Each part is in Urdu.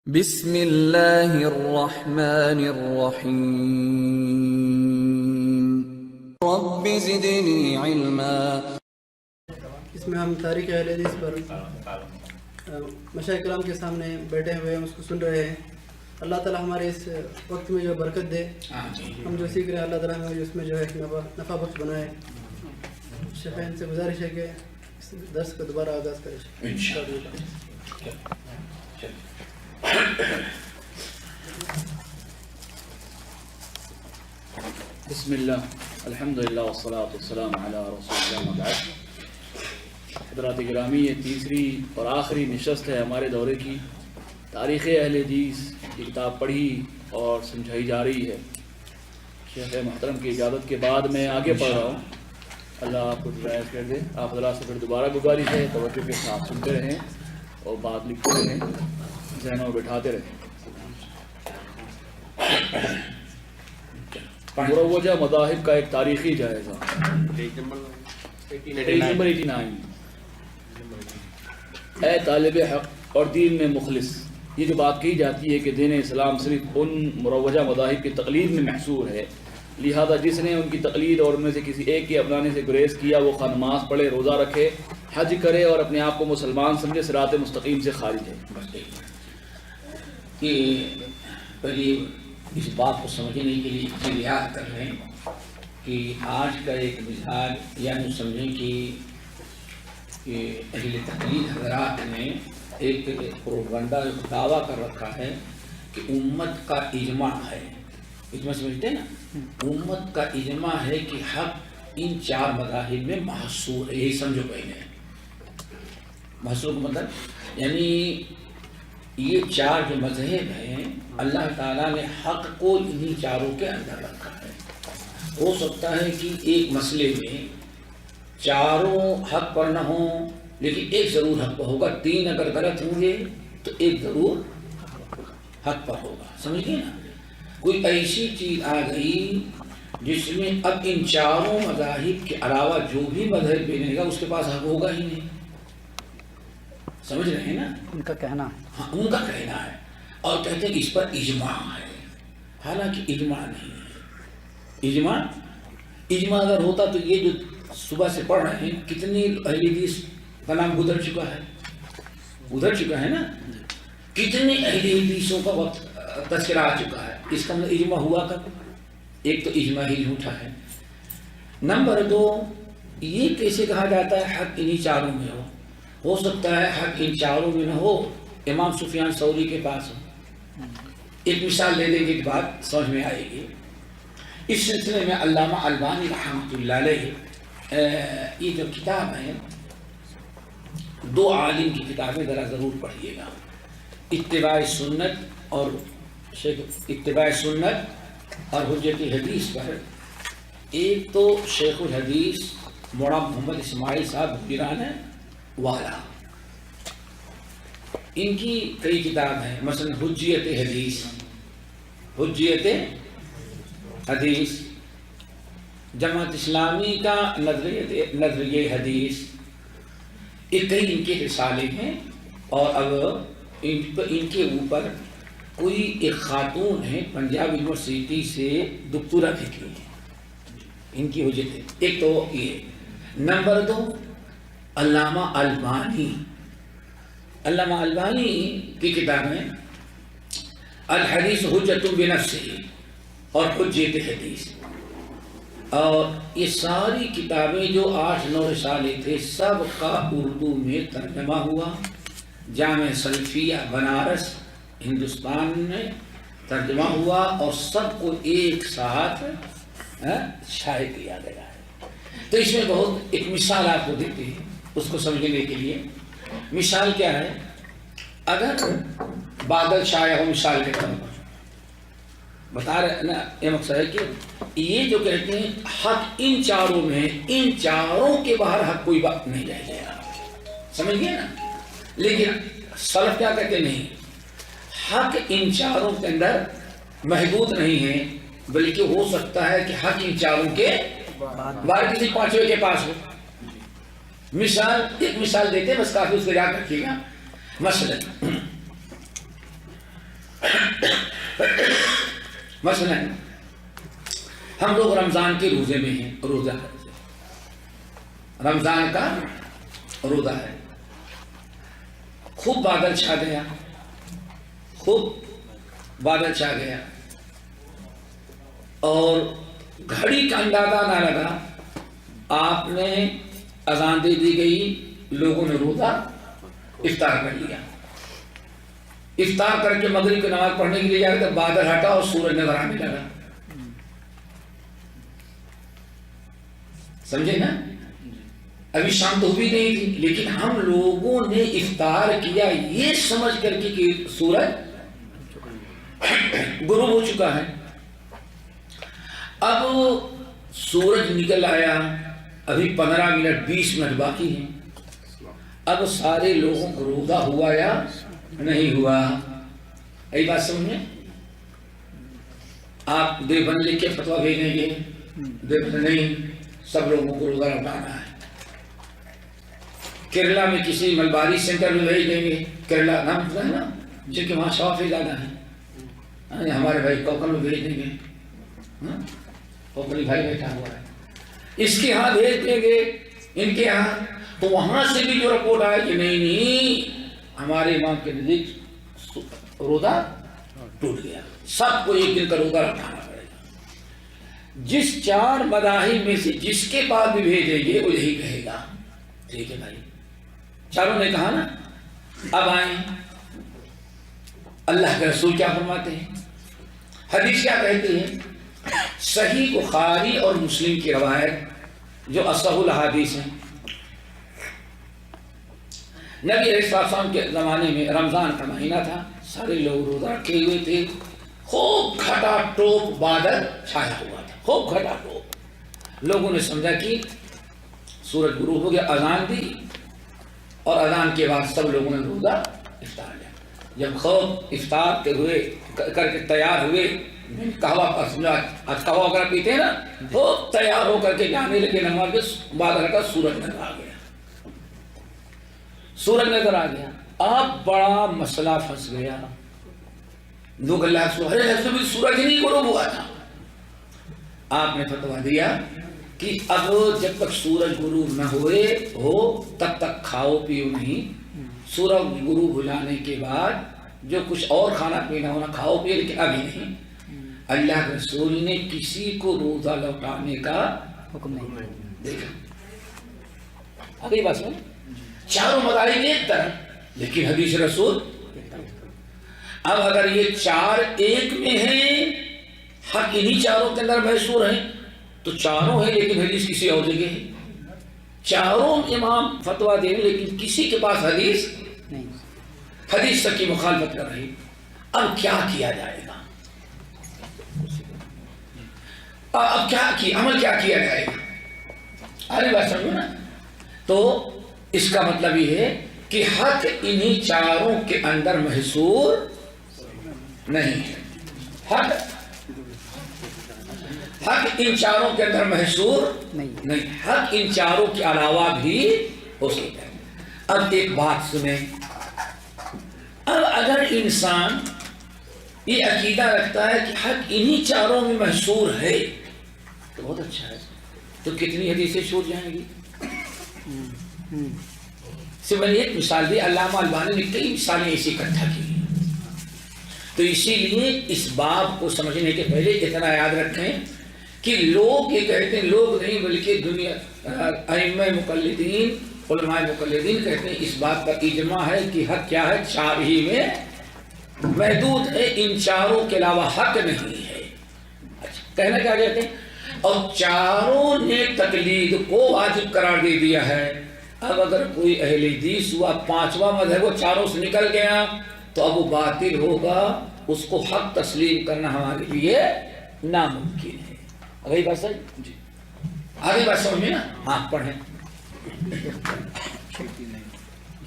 بسم اللہ الرحمن الرحیم رب زدنی علما۔ اس میں ہم تاریخ اہل حدیث پر مشائخ کرام کے سامنے بیٹھے ہوئے ہیں، اس کو سن رہے ہیں۔ اللہ تعالیٰ ہمارے اس وقت میں جو برکت دے، ہم جو سیکھ رہے ہیں اللہ تعالیٰ ہمیں اس میں جو ہے نفع بخش بنائے۔ شیخین سے گزارش ہے کہ اس درس کا دوبارہ آغاز کریں انشاءاللہ۔ بسم اللہ الحمدللہ والصلاة والسلام علی رسول اللہ وبعد۔ حضرات گرامی، یہ تیسری اور آخری نشست ہے ہمارے دورے کی۔ تاریخ اہل حدیث کی کتاب پڑھی اور سمجھائی جا رہی ہے۔ شیخ محترم کی اجازت کے بعد میں آگے پڑھ رہا ہوں، اللہ آپ کو ہدایت کر دے۔ آپ حضرات سے پھر دوبارہ گزارش ہے توجہ کے ساتھ سنتے رہیں اور بات لکھتے رہیں، ذہنوں میں بٹھاتے رہیں۔ مروجہ مذاہب کا ایک تاریخی جائزہ، پیج نمبر 89۔ اے طالب حق اور دین میں مخلص، یہ جو بات کہی جاتی ہے کہ دین اسلام صرف ان مروجہ مذاہب کی تقلید میں محصور ہے، لہذا جس نے ان کی تقلید اور ان میں سے کسی ایک کے اپنانے سے گریز کیا وہ خواہ نماز پڑھے، روزہ رکھے، حج کرے اور اپنے آپ کو مسلمان سمجھے، صراط مستقیم سے خارج ہے۔ کہ پہلے اس بات کو سمجھنے کے لیے یاد کر رہے ہیں کہ آج کا ایک مزاج یعنی سمجھیں کہ اہل تقلید حضرات نے ایک پروپیگنڈا دعویٰ کر رکھا ہے کہ امت کا اجماع ہے۔ اجماع سمجھتے ہیں نا، امت کا اجماع ہے کہ حق ان چار مذاہب میں محصور ہے۔ یہی سمجھو پہلے محصور کا مطلب یعنی یہ چار جو مذہب ہیں اللہ تعالیٰ نے حق کو انہی چاروں کے اندر رکھا ہے۔ ہو سکتا ہے کہ ایک مسئلے میں چاروں حق پر نہ ہوں لیکن ایک ضرور حق پر ہوگا، تین اگر غلط ہوں گے تو ایک ضرور حق پر ہوگا، سمجھیے نا۔ کوئی ایسی چیز آ گئی جس میں اب ان چاروں مذاہب کے علاوہ جو بھی مذہب بنے گا اس کے پاس حق ہوگا ہی نہیں، سمجھ رہے ہیں نا۔ ان کا کہنا ہے، ہاں ان کا کہنا ہے، اور کہتے ہیں کہ اس پر اجماع ہے، حالانکہ اجماع نہیں ہے۔ اجماع اگر ہوتا تو یہ جو صبح سے پڑھ رہے ہیں کتنی اہل حدیث کا نام گزر چکا ہے نا، کتنے اہل حدیثوں کا وقت تذکرہ آ چکا ہے۔ اس کا مطلب اجماع ہوا کب؟ ایک تو اجماع ہی جھوٹا ہے۔ نمبر دو، یہ کیسے کہا جاتا ہے حق انہی چاروں میں ہو سکتا ہے حق ان چاروں میں نہ ہو، امام سفیان ثوری کے پاس ہو۔ ایک مثال لے دیں گے کہ بات سمجھ میں آئے گی۔ اس سلسلے میں علامہ البانی رحمۃ اللہ علیہ یہ جو کتاب ہے، دو عالم کی کتابیں ذرا ضرور پڑھیے گا، اتباع سنت اور حجت حدیث پر۔ ایک تو شیخ الحدیث مولانا محمد اسماعیل صاحب پیران والا، ان کی کئی کتاب ہیں، مثلا حجیت حدیث، جماعت اسلامی کا نظریہ حدیث، یہ کئی ان کے رسالے ہیں۔ اور اب ان کے اوپر کوئی ایک خاتون ہے پنجاب یونیورسٹی سے دکتورا نکلی ہے، ان کی حجت ہے۔ ایک تو یہ۔ نمبر دو، علامہ البانی کی کتابیں الحدیث حجت بنفسہ اور حجت حدیث، اور یہ ساری کتابیں جو 8-9 رسالے تھے سب کا اردو میں ترجمہ ہوا، جامع سلفیہ بنارس ہندوستان میں ترجمہ ہوا اور سب کو ایک ساتھ شائع کیا گیا ہے۔ تو اس میں بہت ایک مثال آپ کو دیتے ہیں اس کو سمجھنے کے لیے۔ مثال کیا ہے؟ اگر بادل شائع ہو مثال کے طور پر، بتا رہے نا، یہ مقصد ہے کہ یہ جو کہتے ہیں حق ان چاروں میں، ان چاروں کے باہر حق کوئی بات نہیں رہ گیا، سمجھ گئے نا۔ لیکن سلف کیا کہتے نہیں، حق ان چاروں کے اندر محدود نہیں ہے، بلکہ ہو سکتا ہے کہ حق ان چاروں کے باہر کسی پانچویں کے پاس ہو۔ ایک مثال دیتے ہیں بس کافی، اس کو یاد رکھیے گا۔ مثلا مثلا ہم لوگ رمضان کے روزے میں ہیں، روزہ ہے، رمضان کا روزہ ہے، خوب بادل چھا گیا، خوب بادل چھا گیا اور گھڑی کا اندازہ نہ لگا، آپ نے اذان دے دی گئی، لوگوں نے روزہ افطار کر لیا، افطار کر کے مغرب کی نماز پڑھنے کے لیے جا رہے تو بادل ہٹا اور سورج نظر آنے لگا، سمجھے نا؟ ابھی شام تو بھی نہیں تھی، لیکن ہم لوگوں نے افطار کیا یہ سمجھ کر کے کہ سورج غروب ہو چکا ہے۔ اب سورج نکل آیا، ابھی 15 منٹ 20 منٹ باقی ہیں، اب سارے لوگوں کو روزہ ہوا یا نہیں ہوا؟ یہی بات سمجھیں؟ آپ دیوبند لکھ کے فتویٰ بھیجیں گے، دیوبند نہیں، سب لوگوں کو روزہ رکھانا ہے۔ کیرلا میں کسی ملباری سینٹر میں بھیج دیں گے، کیرلا نام ہے نا جن کے وہاں شوافی زیادہ ہیں، ہمارے بھائی کوکن میں بھیج دیں گے، کوکنی بھائی بیٹھا ہوا ہے، اس کے ہاں بھیج دیں گے، ان کے ہاں، تو وہاں سے بھی جو رپورٹ آئے کہ نہیں ہمارے امام کے نزدیک روزہ ٹوٹ گیا، سب کو ایک دن کا روزہ رکھانا پڑے گا۔ جس 4 مذاہب میں سے جس کے پاس بھی بھیجیں گے وہ یہی کہے گا، ٹھیک ہے بھائی، چاروں نے کہا نا۔ اب آئیں اللہ کے رسول کیا فرماتے ہیں، حدیث کیا کہتے ہیں؟ صحیح بخاری اور مسلم کی روایت جو اصح الحدیث ہیں، نبی علیہ السلام کے زمانے میں رمضان کا مہینہ تھا، سارے لوگ روزہ رکھے ہوئے تھے، خوب گھٹا ٹوپ بادل چھایا ہوا تھا، خوب گھٹا ٹوپ، لوگوں نے سمجھا کہ سورج غروب ہو گیا، اذان دی اور اذان کے بعد سب لوگوں نے روزہ افطار لیا۔ جب خوب افطار کے ہوئے کر کے تیار ہوئے، قہوہ وغیرہ پیتے ہیں نا، وہ تیار ہو کر کے جانے لگے نماز کے، بادل کا سورج نظر آ گیا، سورج نظر آ گیا، اب بڑا مسئلہ پھنس گیا، لوگ اللہ سے سورج ہی نہیں غروب ہوا تھا۔ آپ نے فتویٰ دیا کہ اب جب تک سورج غروب نہ ہوئے ہو تب تک کھاؤ پیو نہیں، سورج غروب ہو جانے کے بعد جو کچھ اور کھانا پینا ہونا کھاؤ پیو، لیکن ابھی نہیں۔ اللہ کے رسول نے کسی کو روزہ لوٹانے کا حکم نہیں دیکھا، اگلی بات سن، چاروں مذاہب ایک طرف لیکن حدیث رسول۔ اب اگر یہ 4 ایک میں ہیں، حق انہی چاروں کے اندر محصور ہیں، تو چاروں ہیں لیکن حدیث کسی اور جگہ ہے، چاروں امام فتویٰ دیں لیکن کسی کے پاس حدیث نہیں، حدیث تک کی مخالفت کر رہی۔ اب کیا کیا جائے گا؟ اب عمل کیا کیا جائے گا؟ آگے بات سمجھو نا۔ تو اس کا مطلب یہ ہے کہ حق انہی چاروں کے اندر محصور نہیں ہے، حق ان چاروں کے اندر محصور نہیں، حق ان چاروں کے علاوہ بھی ہو سکتا ہے۔ اب ایک بات سنیں، اب اگر انسان یہ عقیدہ رکھتا ہے کہ حق انہی چاروں میں محصور ہے تو بہت اچھا ہے، تو کتنی حدیثیں چھوٹ جائیں گی؟ صرف میں نے ایک مثال دی، علامہ البانی نے کئی مثالیں ایسی اکٹھا کی، تو اسی لیے اس باب کو سمجھنے کے پہلے اتنا یاد رکھیں کہ لوگ یہ کہتے ہیں، لوگ نہیں بلکہ دنیا ائمہ مقلدین علماء مقلدین کہتے ہیں اس بات کا اجماع ہے کہ حق کیا ہے، 4 ہی میں محدود ہے، ان چاروں کے علاوہ حق نہیں ہے۔ اچھا کہنا کیا کہتے ہیں؟ اور چاروں نے تقلید کو واجب قرار دے دیا ہے۔ اب اگر کوئی اہل حدیث ہوا 5واں مذہب وہ چاروں سے نکل گیا تو اب وہ باطل ہوگا، اس کو حق تسلیم کرنا ہمارے لیے ناممکن ہے۔ آگے بات سمجھ؟ جی آگے بات سمجھ میں نا؟ ہاں پڑھیں۔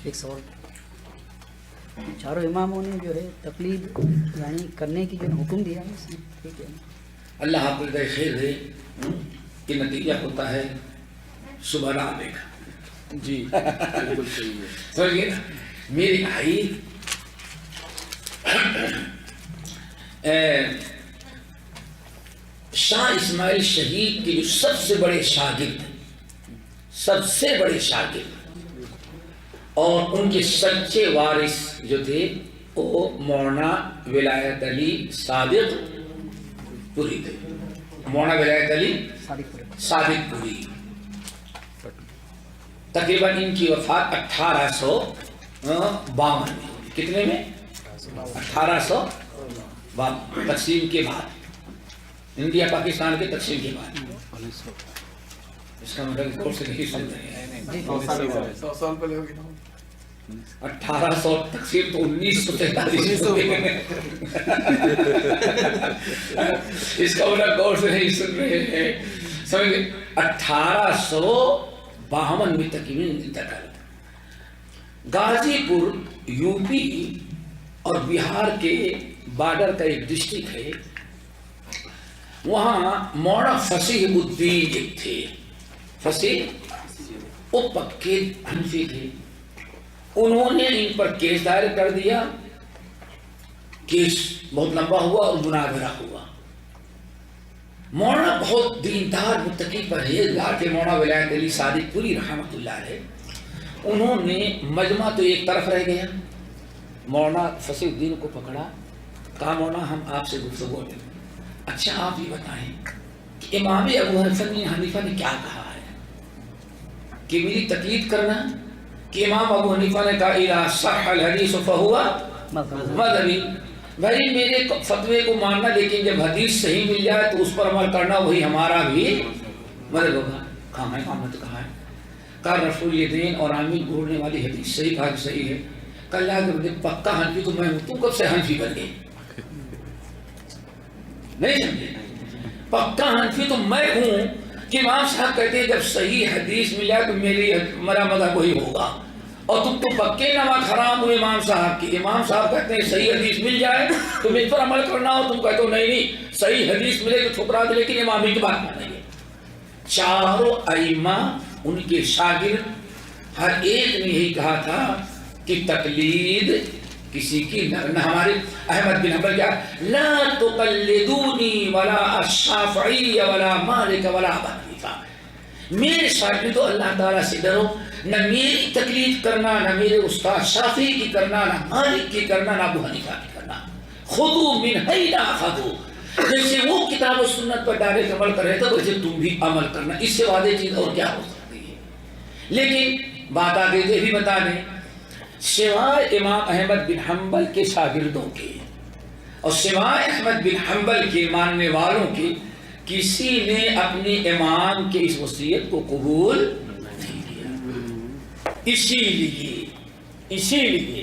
ایک سوال، چاروں اماموں نے جو ہے تقلید یعنی کرنے کی جو حکم دیا ہے، اس میں ٹھیک ہے، اللہ آپ کو خیر دے کہ نتیجہ ہوتا ہے صبح آنے کا۔ جی بالکل صحیح ہے، سمجھ گئے نا؟ میرے بھائی شاہ اسماعیل شہید کے جو سب سے بڑے شاگرد اور ان کے سچے وارث جو تھے وہ مولانا ولایت علی صادق پوری تھے. مولانا ولایت علی صادق پوری. تقریباً ان کی وفات 1852 میں. کتنے میں؟ 1852 تقسیم کے بعد, انڈیا پاکستان کے تقسیم کے بعد. اس کا مطلب غور سے نہیں سن رہے ہیں. 1800 تقسیم تو 1943 اس کا مطلب غور سے نہیں سن رہے ہیں. سمجھ 1852 میں تقریباً انتقال. غازی پور یو پی اور بہار کے بارڈر کا ایک ڈسٹرکٹ ہے. وہاں مولانا فصیح الدین ایک تھے. فصیح وہ پکے حنفی تھے. انہوں نے ان پر کیس دائر کر دیا. کیس بہت لمبا ہوا اور مناظرہ ہوا. مولانا بہت دیندار متقی پرہیزگار تھے مولانا ولایت علی صادق پوری رحمۃ اللہ علیہ. انہوں نے مجمع تو ایک طرف رہ گیا. مولانا فصیح الدین کو پکڑا, کہا مولانا ہم آپ سے گفتگو کریں. اچھا آپ یہ بتائیں کہ امام ابو حنیفہ نے کیا کہا ہے کہ میری تقلید کرنا, کہ امام ابو حنیفہ نے کہا اذا صح الحدیث فہو مذہبی. بھائی میرے فتوے کو ماننا, لیکن جب حدیث صحیح مل جائے تو اس پر عمل کرنا وہی ہمارا بھی مذہب ہوگا. کہاں ہے کہاں ہے؟ کہا رفع الیدین اور آمین بولنے والی حدیث صحیح, کہا کہ صحیح ہے. کہا اللہ کے بندے پکا حنفی تو میں ہوں, تم کب سے حنفی بن گئے؟ نہیں سمجھے؟ پکا حنفی تو میں ہوں کہ امام صاحب کہتے ہیں جب صحیح حدیث مل جائے تو میرا مذہب وہی ہوگا. اور تم تو پکے نماز حرام ہوئے امام صاحب کی. امام صاحب کہتے ہیں صحیح حدیث مل جائے تو مجھ پر عمل کرنا ہو, تم کہتے ہو نہیں صحیح حدیث ملے تو ٹھکرا دے, لیکن امام کی بات مانیں گے. چاروں ائمہ ان کے شاگرد ہر ایک نے یہی کہا تھا کہ تقلید کسی کی نہ. ہمارے احمد بن حنبل کیا, لا تقلدونی ولا الشافعی ولا مالک ولا ابو حنیفہ. میرے شاگرد تو اللہ تعالیٰ سے ڈرو, نہ میری تقلید کرنا, نہ میرے استاد شافعی کی کرنا, نہ مالک کی کرنا, نہ ابو حنیفہ کی کرنا. خذوا من حین اخذوا. جیسے وہ کتاب و سنت پر ڈائریکٹ عمل کر رہے تھے ویسے تم بھی عمل کرنا. اس سے واضح چیز اور کیا ہو سکتی ہے؟ لیکن بات آگے یہ بھی بتا دیں, سوائے امام احمد بن حنبل کے شاگردوں کے اور سوائے احمد بن حنبل کے ماننے والوں کے کسی نے اپنے امام کے اس وصیت کو قبول نہیں کیا. اسی لیے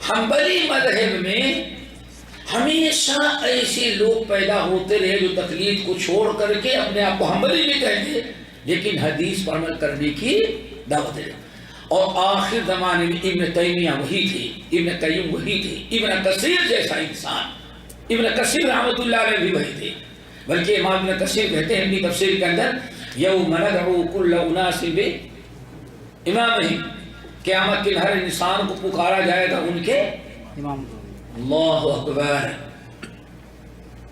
حنبلی مذہب میں ہمیشہ ایسے لوگ پیدا ہوتے رہے جو تقلید کو چھوڑ کر کے اپنے آپ کو حنبلی بھی کہتے لیکن حدیث پر عمل کرنے کی دعوت ہے. اور آخر زمانے میں ابن تیمیہ وہی تھے, ابن قیم وہی تھے, ابن کثیر جیسا انسان, ابن کثیر رحمۃ اللہ علیہ بھی وہی تھے. بلکہ امام ابن کثیر کہتے ہیں اپنی تفسیر کے اندر یوم ندعو کل اناس بامامہم, قیامت کے ہر انسان کو پکارا جائے گا ان کے امام. اللہ اکبر.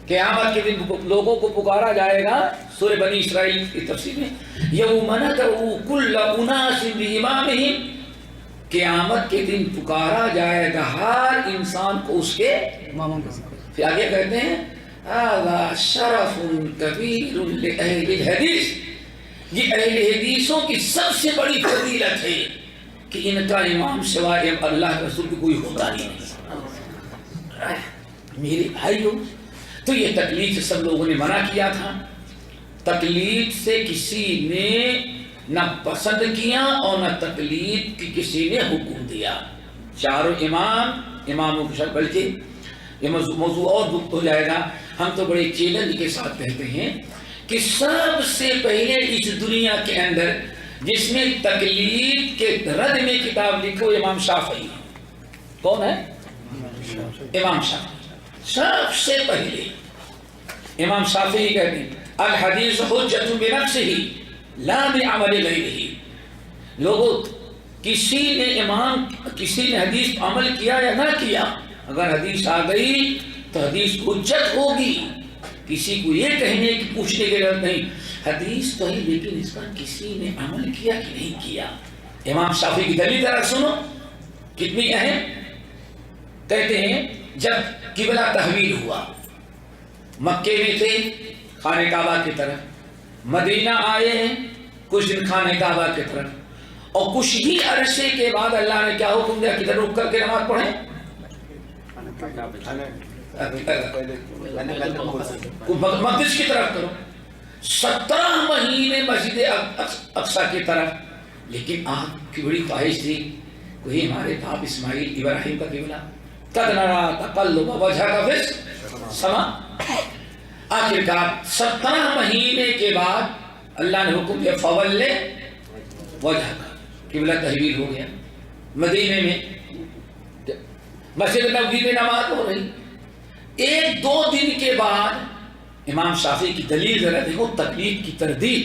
قیامت کے دن لوگوں کو پکارا جائے گا. سورہ بنی اسرائیل کی تفسیر میں یوم ندعو کل اناس بامامہم, قیامت کے دن پکارا جائے گا ہر انسان کو اس کے اماموں کے ذکر. پھر آگے کہتے ہیں هذا شرف کبیر لأہل الحدیث, یہ اہل حدیثوں کی سب سے بڑی فضیلت ہے کہ ان کا امام سوائے اللہ کے رسول کی کوئی ہوتا نہیں. میرے بھائیوں, تو یہ تقلید سے سب لوگوں نے منع کیا تھا. تقلید سے کسی نے نہ پسند کیا اور نہ تقلید کی کسی نے حکم دیا. چاروں اماموں کے ساتھ, بلکہ یہ موضوع اور ہو جائے گا. ہم تو بڑے چیلنج کے ساتھ کہتے ہیں کہ سب سے پہلے اس دنیا کے اندر جس نے تقلید کے رد میں کتاب لکھو امام شافعی. کون ہے؟ امام شافعی. سب سے پہلے امام شافعی کہتے ہیں الحدیث حجۃ بنفسہ لا بعمل غیرہ. لوگوں کسی نے حدیث عمل کیا یا نہ کیا, اگر حدیث آ گئی تو حدیث حجت ہوگی، کسی کو یہ کہنے کی پوچھنے کی ضرورت نہیں، حدیث تو ہے لیکن اس پر کسی نے عمل کیا کہ نہیں کیا۔ امام شافعی کی دلیل ذرا سنو کتنی اہم، کہتے ہیں جب قبلہ تحویل ہوا، مکے میں تھے خانہ کعبہ کی طرف، مدینہ آئے ہیں کچھ دن خانہ کعبہ کی طرف، اور کچھ ہی عرصے کے بعد اللہ نے کیا حکم دیا کدھر رک کر کے نماز پڑھیں؟ مقدس کی طرف کرو۔ 17 مہینے مسجد اقصیٰ کی طرف، لیکن آپ کی بڑی خواہش تھی کوئی ہمارے باپ اسماعیل ابراہیم کا قبلہ، قد نرا تقلب وجہک فی السماء۔ آخرکار 17 مہینے کے بعد اللہ نے حکم دیا فول وجہک، قبلہ تحویل ہو گیا۔ مدینے میں مسجد نبوی میں نماز ہو رہی، 1-2 دن کے بعد امام شافعی کی دلیل ذرا دیکھو، تقلید کی تردید،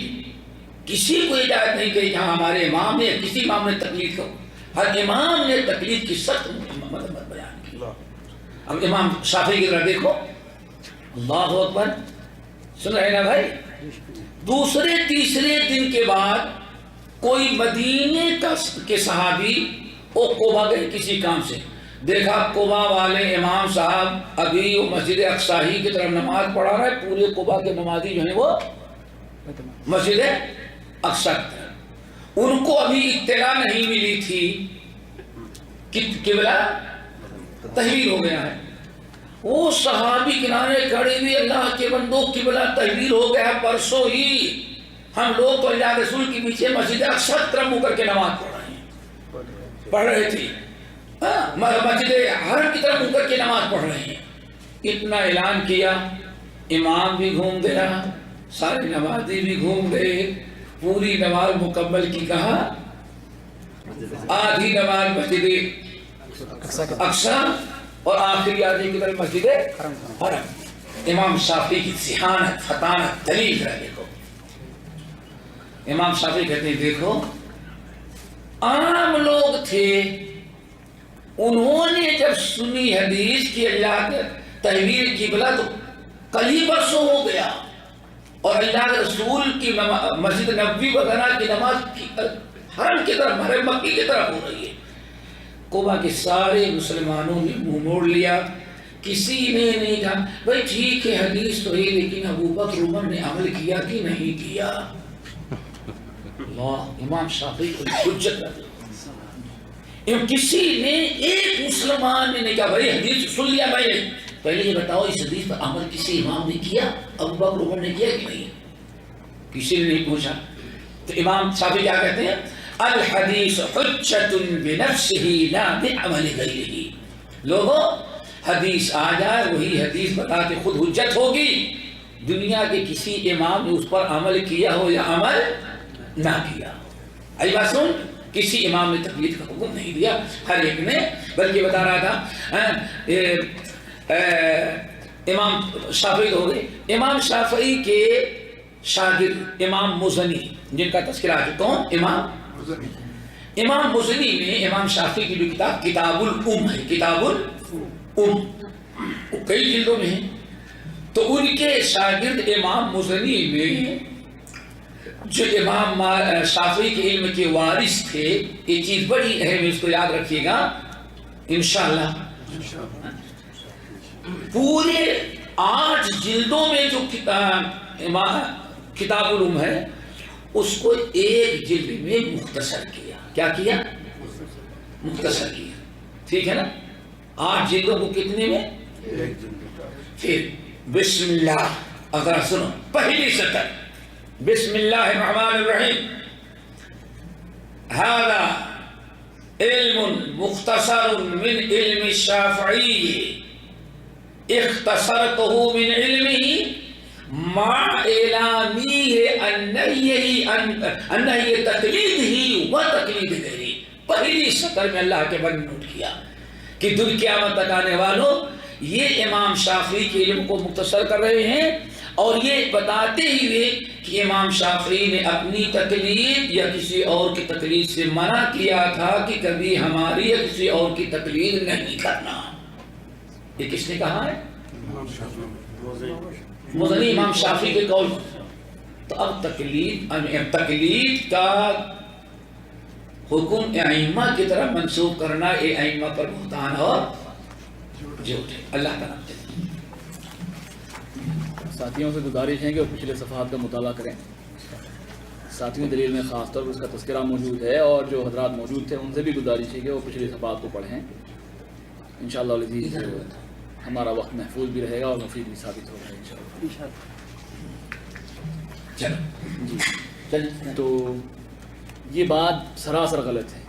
کسی کو اجازت نہیں کہ جہاں ہمارے امام نے کسی امام نے تقلید کرو، ہر امام نے تقلید کی سخت مذمت بیان کی۔ اب امام شافعی کی طرح دیکھو، اللہ اکبر، سن رہے نا بھائی؟ دوسرے تیسرے دن کے بعد کوئی مدینے کے صحابی وہ کوبا گئے کسی کام سے، دیکھا کوبا والے امام صاحب ابھی وہ مسجد اقصیٰ کی طرف نماز پڑھا رہے، پورے کوبا کے نمازی جو ہیں وہ مسجد اقصیٰ کی طرف، ان کو ابھی اطلاع نہیں ملی تھی کہ قبلہ تحویل ہو گیا ہے۔ وہ صحابی کنارے کھڑے ہوئے، اللہ کے بندوں قبلہ تحویل ہو گیا پرسوں ہی، ہم لوگ تو اللہ رسول کے پیچھے مسجد اقصیٰ کی طرف منہ کر کے نماز پڑھ رہے تھے، مسجد حرم کی طرف منہ کر کے نماز پڑھ رہے ہیں۔ اتنا اعلان کیا، امام بھی گھوم گیا، سارے نمازی بھی گھوم گئے، پوری نماز مکمل کی کہا، آدھی نماز مسجد اقصیٰ اور آخری آدھی کی طرف مسجد حرم۔ امام شافعی کی ذہانت، فطانت، دلیل ہے دیکھو۔ امام شافعی کہتے ہیں دیکھو، عام لوگ تھے، انہوں نے جب سنی حدیث کی اللہ کے تحویل قبلہ تو کل ہی پرسوں ہو گیا، اور اللہ کے رسول کی مسجد نبوی وغیرہ کی نماز حرم کی طرف، حرم مکی کی طرف ہو رہی ہے۔ کوبا کے سارے مسلمانوں نے منہ موڑ لیا، کسی نے نہیں کہا بھائی ٹھیک ہے حدیث تو ہے لیکن ابو بکر عمر نے عمل کیا کہ نہیں کیا۔ اللہ، امام شافعی کو حجت رکھ، کسی نے ایک مسلمان نے نہیں کہا بھائی حدیث سن لیا میں نے، پہلے یہ بتاؤ اس حدیث پر عمل کسی امام نے کیا، ابو بکر عمر نے کیا کہ نہیں؟ کسی نے نہیں پوچھا۔ تو امام شافعی کیا کہتے ہیں؟ الحدیث حجت بنفسہ لا بعمل غیرہ۔ لوگوں، حدیث آ جائے وہی حدیث بتا کے خود حجت ہوگی، دنیا کے کسی امام نے اس پر عمل کیا ہو یا عمل نہ کیا ہو۔ آئی بات سن، کسی امام نے تقلید کا حکم نہیں دیا، ہر ایک نے، بلکہ بتا رہا تھا امام شافعی ہو گئے، امام شافعی کے شاگرد امام مزنی جن کا تذکرہ ہے، کون؟ امام مزنی میں امام شافعی کی جو کتاب کتاب الام ہے، کتاب الام کئی جلدوں میں ہے، تو ان کے شاگرد امام مزنی میں جو امام شافعی کے علم کے وارث تھے، یہ چیز بڑی اہم ہے، اس کو یاد رکھیے گا انشاءاللہ۔ پورے 8 جلدوں میں جو کتاب الام ہے اس کو ایک جلد میں مختصر کیا۔ کیا کیا؟ مختصر کیا، ٹھیک ہے نا؟ 8 جلدوں کو کتنے میں؟ پھر بسم اللہ، اگر سنو پہلی سطر، بسم اللہ الرحمن الرحیم، هذا علم مختصر من علم الشافعی اختصرته من علمه مع اعلامیہ انہی تقلید و تقلید غیری۔ پہلی سطر میں اللہ کے بندے نوٹ کیا کہ دن قیامت تک آنے والوں یہ امام شافعی کے علم کو مختصر کر رہے ہیں، اور یہ بتاتے ہوئے کہ امام شافعی نے اپنی تقلید یا کسی اور کی تقلید سے منع کیا تھا کہ کبھی ہماری یا کسی اور کی تقلید نہیں کرنا۔ یہ کس نے کہا ہے؟ مزنی امام شافعی کے قول. تو اب تقلید کا حکم ائمہ کی طرف منسوخ کرنا یہ ائمہ پر بہتان اور جھوٹ ہے. اللہ کا نام دے. ساتھیوں سے گزارش ہے کہ وہ پچھلے صفحات کا مطالعہ کریں. ساتویں دلیل میں خاص طور پر اس کا تذکرہ موجود ہے، اور جو حضرات موجود تھے ان سے بھی گزارش ہے کہ وہ پچھلے صفحات کو پڑھیں. انشاءاللہ العزیز ہمارا وقت محفوظ بھی رہے گا اور مفید بھی ثابت ہوگا انشاءاللہ. چلو تو یہ بات سراسر غلط ہے،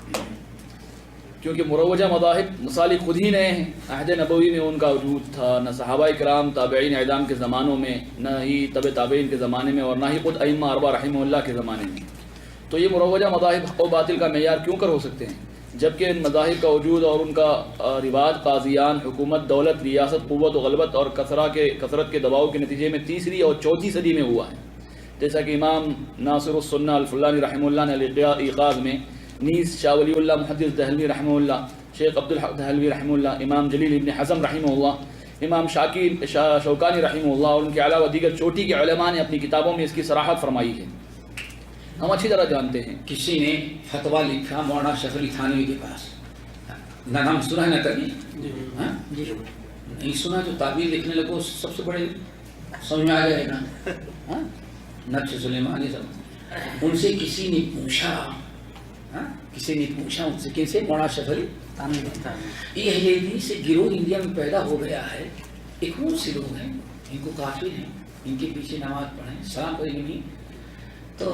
کیونکہ مروجہ مذاہب مسالک خود ہی نئے ہیں. عہد نبوی میں ان کا وجود تھا، نہ صحابہ کرام تابعین اعدام کے زمانوں میں، نہ ہی تبع تابعین کے زمانے میں، اور نہ ہی خود ائمہ اربعہ رحمہ اللہ کے زمانے میں. تو یہ مروجہ مذاہب حق و باطل کا معیار کیوں کر ہو سکتے ہیں، جبکہ ان مذاہب کا وجود اور ان کا رواج قاضیان، حکومت، دولت، ریاست، قوت و غلبت اور کثرت کے دباؤ کے نتیجے میں تیسری اور چوتھی صدی میں ہوا ہے. جیسا کہ امام ناصر السنہ الفلانی رحمہ اللہ نے ایقاظ میں، نیز شاہ ولی اللہ محدث دہلوی رحمہ اللہ، شیخ عبدالحق دہلوی رحمہ اللہ، امام جلیل ابن حزم رحمہ اللہ، امام شوکانی رحمہ اللہ اور ان کے علاوہ دیگر چوٹی کے علماء نے اپنی کتابوں میں اس کی صراحت فرمائی ہے. ہم اچھی طرح جانتے ہیں. کسی نے فتویٰ لکھا مولانا شریف علی تھانوی کے پاس، نہ نام سنا ہے نہ کبھی نہیں سنا. جو تعبیر لکھنے لگو سب سے بڑے سمجھ میں آ جائے گا. نقش سلیمانی سب ان سے کسی نے پوچھا ان سے کیسے مولانا شریف علی یہ اہل حدیث سے گروہ انڈیا میں پیدا ہو گیا ہے. ایک بہت سے لوگ ہیں، ان کو کافر ہیں، ان کے پیچھے نماز پڑھیں، سلام کریں گے نہیں. تو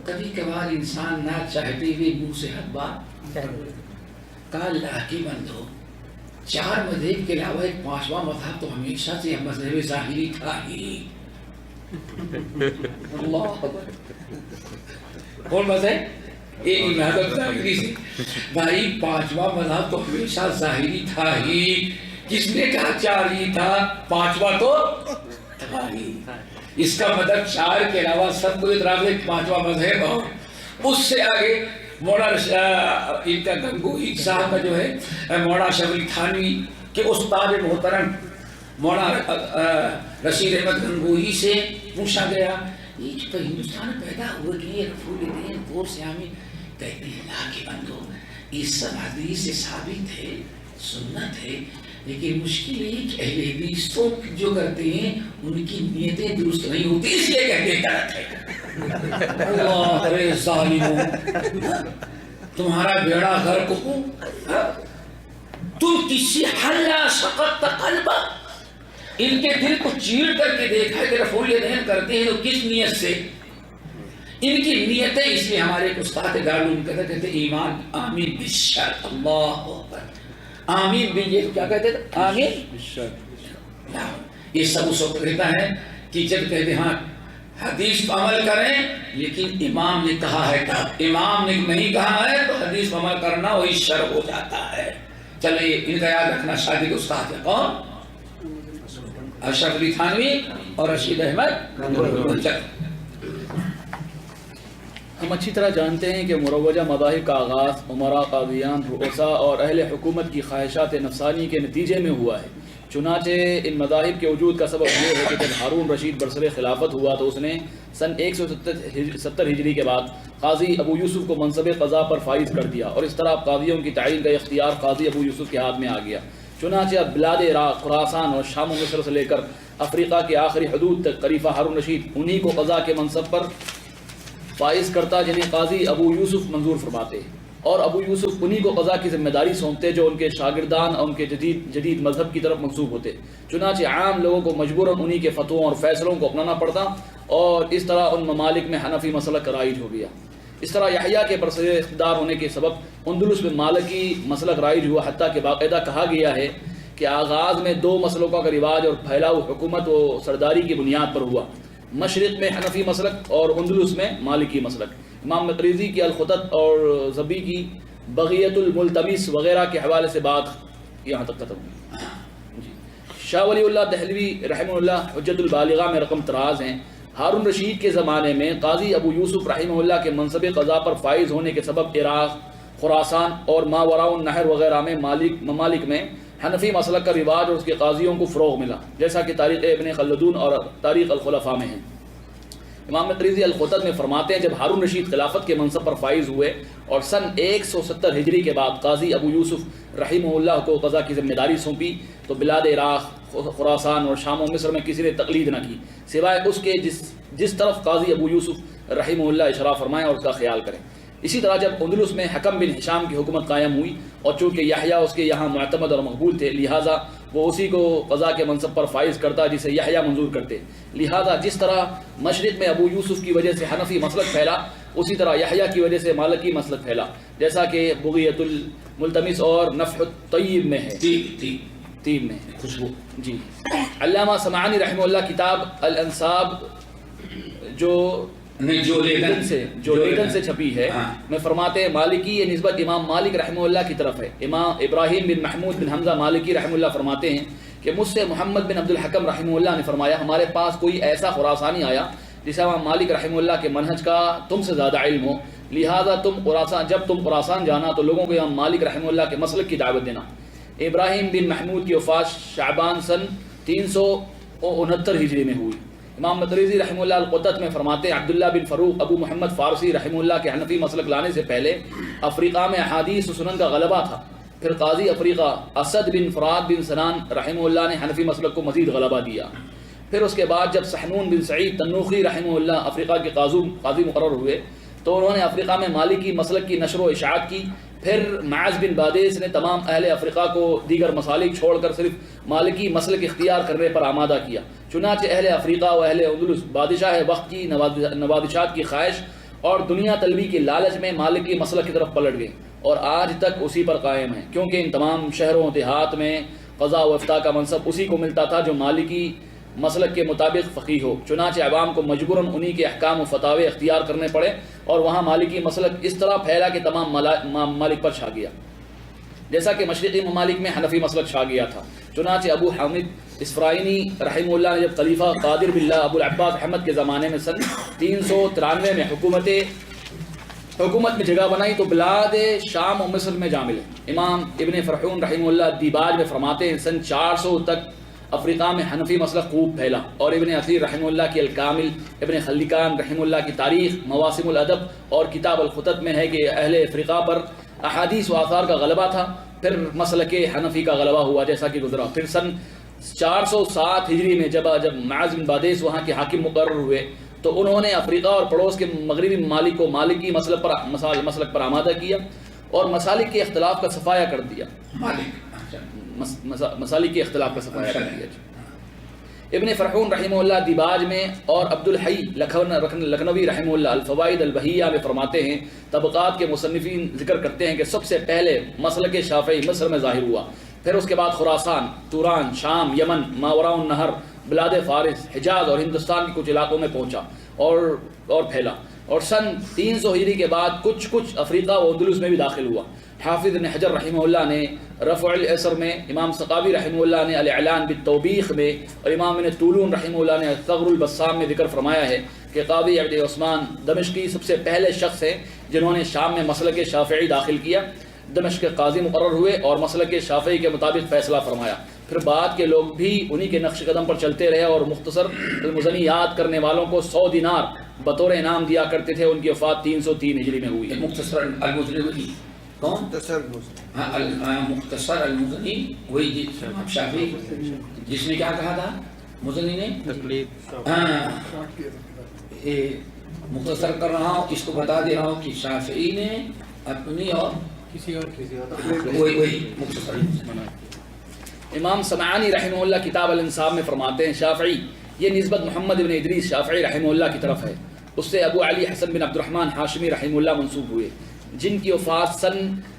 کبھی کبھار انسان نہ چاہتے ہوئے منہ سے حق بات کہا. اللہ کی بندو، 4 مذہب کے علاوہ ایک 5واں مذہب تو ہمیشہ سے مذہب ظاہری تھا ہی. اللہ کون مذہب؟ ایک مذہب ظاہری سے. بھائی 5واں مذہب تو ہمیشہ ظاہری تھا ہی. کس نے کہا 4 ہی تھا؟ 5واں تو تھا ہی. اس کا مطلب 4 کے علاوہ سب کو اعتراض ہے 5واں مذہب. اور اس سے آگے مولانا ان کا گنگوہی صاحب کا جو ہے مولانا شریف علی تھانوی کے استاد محترم مولانا رشید احمد گنگوہی سے پوچھا گیا یہ جو ہندوستان میں پیدا ہوئے کہ یہ رفول دین دور سے ہمیں کہتے ہیں اللہ کے بندو یہ سب حدیث سے ثابت ہے، سنت ہے، لیکن مشکل ہے کہ اہل حدیث تو جو کرتے ہیں ان کی نیتیں درست نہیں ہوتی، اس لیے کہتے ہیں غلط ہے. اللہ رے ظالموں، تمہارا بیڑا غرق ہو. تم کسی حلا شقت قلبہ، ان کے دل کو چیر کر کے دیکھا کہ رفول دین کرتے ہیں تو کس نیت سے. ان کی نیتیں اس لیے ہمارے ایک استاد دارالعلوم کہتے تھے ایمان آمین بالشرط. اللہ اکبر. آمین بھی یہ کیا کہتے تھے؟ آمین بالشرط. یہ سب اس وقت کہتا ہے کہ جب کہتے ہاں حدیث پر عمل کریں لیکن امام نے کہا ہے تب، امام نے نہیں کہا ہے تو حدیث پر عمل کرنا وہی شرع ہو جاتا ہے. چلے ان کا یاد رکھنا. شادی کے استاد ہے کون؟ اشرف علی تھانوی اور رشید احمد. ہم اچھی طرح جانتے ہیں کہ مروجہ مذاہب کا آغاز عمراء، قاضیان، رؤساء اور اہل حکومت کی خواہشات نفسانی کے نتیجے میں ہوا ہے. چنانچہ ان مذاہب کے وجود کا سبب یہ ہے کہ جب ہارون رشید برسر خلافت ہوا تو اس نے سن 170 ہجری کے بعد قاضی ابو یوسف کو منصب قضا پر فائز کر دیا، اور اس طرح قاضیوں کی تعین کا اختیار قاضی ابو یوسف کے ہاتھ میں آ گیا. چنانچہ اب بلاد عراق، خراسان اور شام و مصر سے لے کر افریقہ کے آخری حدود تک خلیفہ ہارون رشید انہی کو قضا کے منصب پر فائز کرتا جنہیں قاضی ابو یوسف منظور فرماتے، اور ابو یوسف انہی کو قضا کی ذمہ داری سونپتے جو ان کے شاگردان اور ان کے جدید مذہب کی طرف منسوب ہوتے. چنانچہ عام لوگوں کو مجبوراً انہی کے فتووں اور فیصلوں کو اپنانا پڑتا، اور اس طرح ان ممالک میں حنفی مسلک رائج ہو گیا. اس طرح یحییٰ کے برسر اقتدار ہونے کے سبب اندلس میں مالکی مسلک رائج ہوا، حتیٰ کہ باقاعدہ کہا گیا ہے کہ آغاز میں 2 مسلکوں کا رواج اور پھیلاؤ حکومت و سرداری کی بنیاد پر ہوا. مشرق میں حنفی مسلک اور اندلس میں مالکی مسلک. امام مقریزی کی الخطط اور زبی کی بغیت الملتمس وغیرہ کے حوالے سے بات یہاں تک ختم ہوئی. شاہ ولی اللہ دہلوی رحمہ اللہ حجت البالغہ میں رقم تراز ہیں. ہارون رشید کے زمانے میں قاضی ابو یوسف رحمہ اللہ کے منصب قضا پر فائز ہونے کے سبب عراق، خراسان اور ماوراء النہر وغیرہ میں ممالک میں حنفی مسلک کا رواج اور اس کے قاضیوں کو فروغ ملا، جیسا کہ تاریخ ابن خلدون اور تاریخ الخلفاء میں ہے۔ امام مقریزی الخطط میں فرماتے ہیں جب ہارون رشید خلافت کے منصب پر فائز ہوئے اور سن 170 ہجری کے بعد قاضی ابو یوسف رحمہ اللہ کو قضا کی ذمہ داری سونپی تو بلاد عراق، خراسان اور شام و مصر میں کسی نے تقلید نہ کی سوائے اس کے جس طرف قاضی ابو یوسف رحمہ اللہ اشارہ فرمائیں اور اس کا خیال کریں۔ اسی طرح جب اندلس میں حکم بن ہشام کی حکومت قائم ہوئی اور چونکہ یحییٰ اس کے یہاں معتمد اور مقبول تھے لہٰذا وہ اسی کو قضا کے منصب پر فائز کرتا جسے یحییٰ منظور کرتے، لہٰذا جس طرح مشرق میں ابو یوسف کی وجہ سے حنفی مسلک پھیلا اسی طرح یحییٰ کی وجہ سے مالکی مسلک پھیلا، جیسا کہ بغیت الملتمس اور نفح الطیب میں ہے، طیب میں خوشبو۔ جی علامہ سمعانی رحمہ اللہ کتاب الانساب جو لیڈن سے چھپی ہے میں فرماتے ہیں مالکی یہ نسبت امام مالک رحمہ اللہ کی طرف ہے۔ امام ابراہیم بن محمود بن حمزہ مالکی رحمہ اللہ فرماتے ہیں کہ مجھ سے محمد بن عبد الحکم رحمہ اللہ نے فرمایا ہمارے پاس کوئی ایسا خراسانی آیا جسے امام مالک رحمہ اللہ کے منہج کا تم سے زیادہ علم ہو، لہٰذا جب تم خراسان جانا تو لوگوں کو امام مالک رحمہ اللہ کے مسلک کی دعوت دینا۔ ابراہیم بن محمود کی وفات شعبان سن 369 ہجری میں ہوئی۔ امام مقریزی رحمہ اللہ القطط میں فرماتے ہیں عبداللہ بن فروق ابو محمد فارسی رحمہ اللہ کے حنفی مسلک لانے سے پہلے افریقہ میں احادیث و سنن کا غلبہ تھا، پھر قاضی افریقہ اسد بن فراد بن سنان رحمہ اللہ نے حنفی مسلک کو مزید غلبہ دیا، پھر اس کے بعد جب سحنون بن سعید تنوخی رحمہ اللہ افریقہ کے قاضی مقرر ہوئے تو انہوں نے افریقہ میں مالکی مسلک کی نشر و اشاعت کی، پھر معاذ بن بادیس نے تمام اہل افریقہ کو دیگر مسالک چھوڑ کر صرف مالکی مسلک اختیار کرنے پر آمادہ کیا، چنانچہ اہل افریقہ و اہل اندلس بادشاہ وقت کی نوادشات کی خواہش اور دنیا طلبی کی لالچ میں مالکی مسلک کی طرف پلٹ گئے اور آج تک اسی پر قائم ہیں، کیونکہ ان تمام شہروں دیہات میں قضاء و افتاء کا منصب اسی کو ملتا تھا جو مالکی مسلک کے مطابق فقیہ ہو، چنانچہ عوام کو مجبوراً انہی کے احکام و فتاوے اختیار کرنے پڑے اور وہاں مالکی مسلک اس طرح پھیلا کہ تمام ممالک پر چھا گیا، جیسا کہ مشرقی ممالک میں حنفی مسلک چھا گیا تھا۔ چنانچہ ابو حامد اسفرائینی رحمہ اللہ نے جب خلیفہ قادر باللہ ابو العباس احمد کے زمانے میں سن 393 میں حکومت میں جگہ بنائی تو بلاد شام و مصر میں جا ملے۔ امام ابن فرحون رحمہ اللہ دیباج میں فرماتے ہیں سن 400 تک افریقہ میں حنفی مسلک خوب پھیلا، اور ابن اثیر رحمہ اللہ کی الکامل، ابن خلکان رحمہ اللہ کی تاریخ، مواسم الادب اور کتاب الخطط میں ہے کہ اہل افریقہ پر احادیث و آثار کا غلبہ تھا، پھر مسلک حنفی کا غلبہ ہوا جیسا کہ گزرا۔ پھر سن 407 ہجری میں جب معاذ بن بادیس وہاں کے حاکم مقرر ہوئے تو انہوں نے افریقہ اور پڑوس کے مغربی ممالک کو مالکی مسلک پر آمادہ کیا اور مسالک کے اختلاف کا صفایا کر دیا، مسالک کے اختلاف کا صفایا کر دیا۔ ابن فرحون رحمہ اللہ دیباج میں اور عبد الحی لکھنوی رحمہ اللہ الفوائد البہیہ میں فرماتے ہیں طبقات کے مصنفین ذکر کرتے ہیں کہ سب سے پہلے مسلک شافعی مصر میں ظاہر ہوا، پھر اس کے بعد خراسان، توران، شام، یمن، ماوراء النہر، بلاد فارس، حجاز اور ہندوستان کے کچھ علاقوں میں پہنچا اور پھیلا، اور سن 300 ہجری کے بعد کچھ افریقہ و اندلس میں بھی داخل ہوا۔ حافظ ابن حجر رحمہ اللہ نے رفع الاسر میں، امام سقاوی رحمہ اللہ نے الاعلان بالتوبیخ میں اور امام ابن طولون رحمہ اللہ نے ثغر البسام میں ذکر فرمایا ہے کہ قاضی عبد عثمان دمشقی سب سے پہلے شخص ہیں جنہوں نے شام میں مسلک شافعی داخل کیا، دمشق کے قاضی مقرر ہوئے اور مسلک شافعی کے مطابق فیصلہ فرمایا، پھر بعد کے لوگ بھی انہی کے نقش قدم پر چلتے رہے اور مختصر المزنی یاد کرنے والوں کو 100 دینار بطور انعام دیا کرتے تھے۔ ان کی وفات 303 ہجری میں ہوئی۔ مختصر المزنی کون؟ مختصر المزنی وہی شافعی جس نے کیا کہا تھا مزنی نے مختصر کر رہا ہوں، اس کو بتا دے رہا ہوں کہ شافعی نے اپنی اور کسی اور وہی مختصر۔ امام سمعانی رحمہ اللہ کتاب الانصاب میں فرماتے ہیں شافعی یہ نسبت محمد بن ادریس شافعی رحمہ اللہ کی طرف ہے، اس سے ابو علی حسن بن عبد الرحمن ہاشمی رحمہ اللہ منسوب ہوئے جن کی وفات سن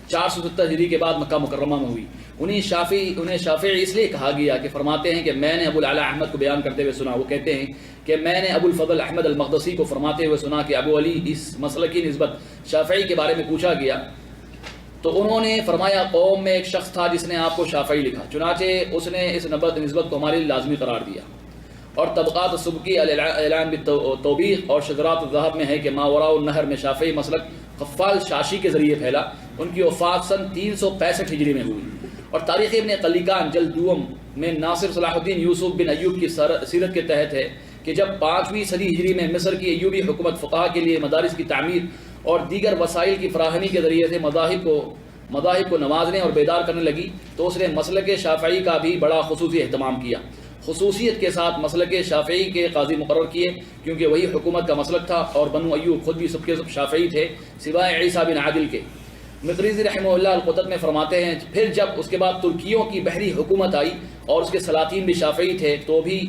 470 ہجری کے بعد مکہ مکرمہ میں ہوئی۔ انہیں شافعی اس لیے کہا گیا کہ فرماتے ہیں کہ میں نے ابو العلا احمد کو بیان کرتے ہوئے سنا، وہ کہتے ہیں کہ میں نے ابو الفضل احمد المقدسی کو فرماتے ہوئے سنا کہ ابو علی اس مسئلہ کی نسبت شافعی کے بارے میں پوچھا گیا تو انہوں نے فرمایا قوم میں ایک شخص تھا جس نے آپ کو شافعی لکھا، چنانچہ اس نے اس نسبت کو ہمارے لیے لازمی قرار دیا۔ اور طبقات السبکی الاعلان بالتوبیخ اور شذرات الذهب میں ہے کہ ماوراء النہر میں شافعی مسلک قفال شاشی کے ذریعے پھیلا، ان کی وفات سن 365 ہجری میں ہوئی۔ اور تاریخ ابن قلیقان جلد دوم میں ناصر صلاح الدین یوسف بن ایوب کی سیرت کے تحت ہے کہ جب 5ویں صدی ہجری میں مصر کی ایوبی حکومت فقہا کے لیے مدارس کی تعمیر اور دیگر وسائل کی فراہمی کے ذریعے سے مذاہب کو نوازنے اور بیدار کرنے لگی تو اس نے مسلک شافعی کا بھی بڑا خصوصی اہتمام کیا. خصوصیت کے ساتھ مسلک شافعی کے قاضی مقرر کیے کیونکہ وہی حکومت کا مسلک تھا اور بنو ایوب خود بھی سب کے سب شافعی تھے سوائے عیسیٰ بن عادل کے. مقریزی رحمہ اللہ القطط میں فرماتے ہیں پھر جب اس کے بعد ترکیوں کی بحری حکومت آئی اور اس کے سلاطین بھی شافعی تھے تو بھی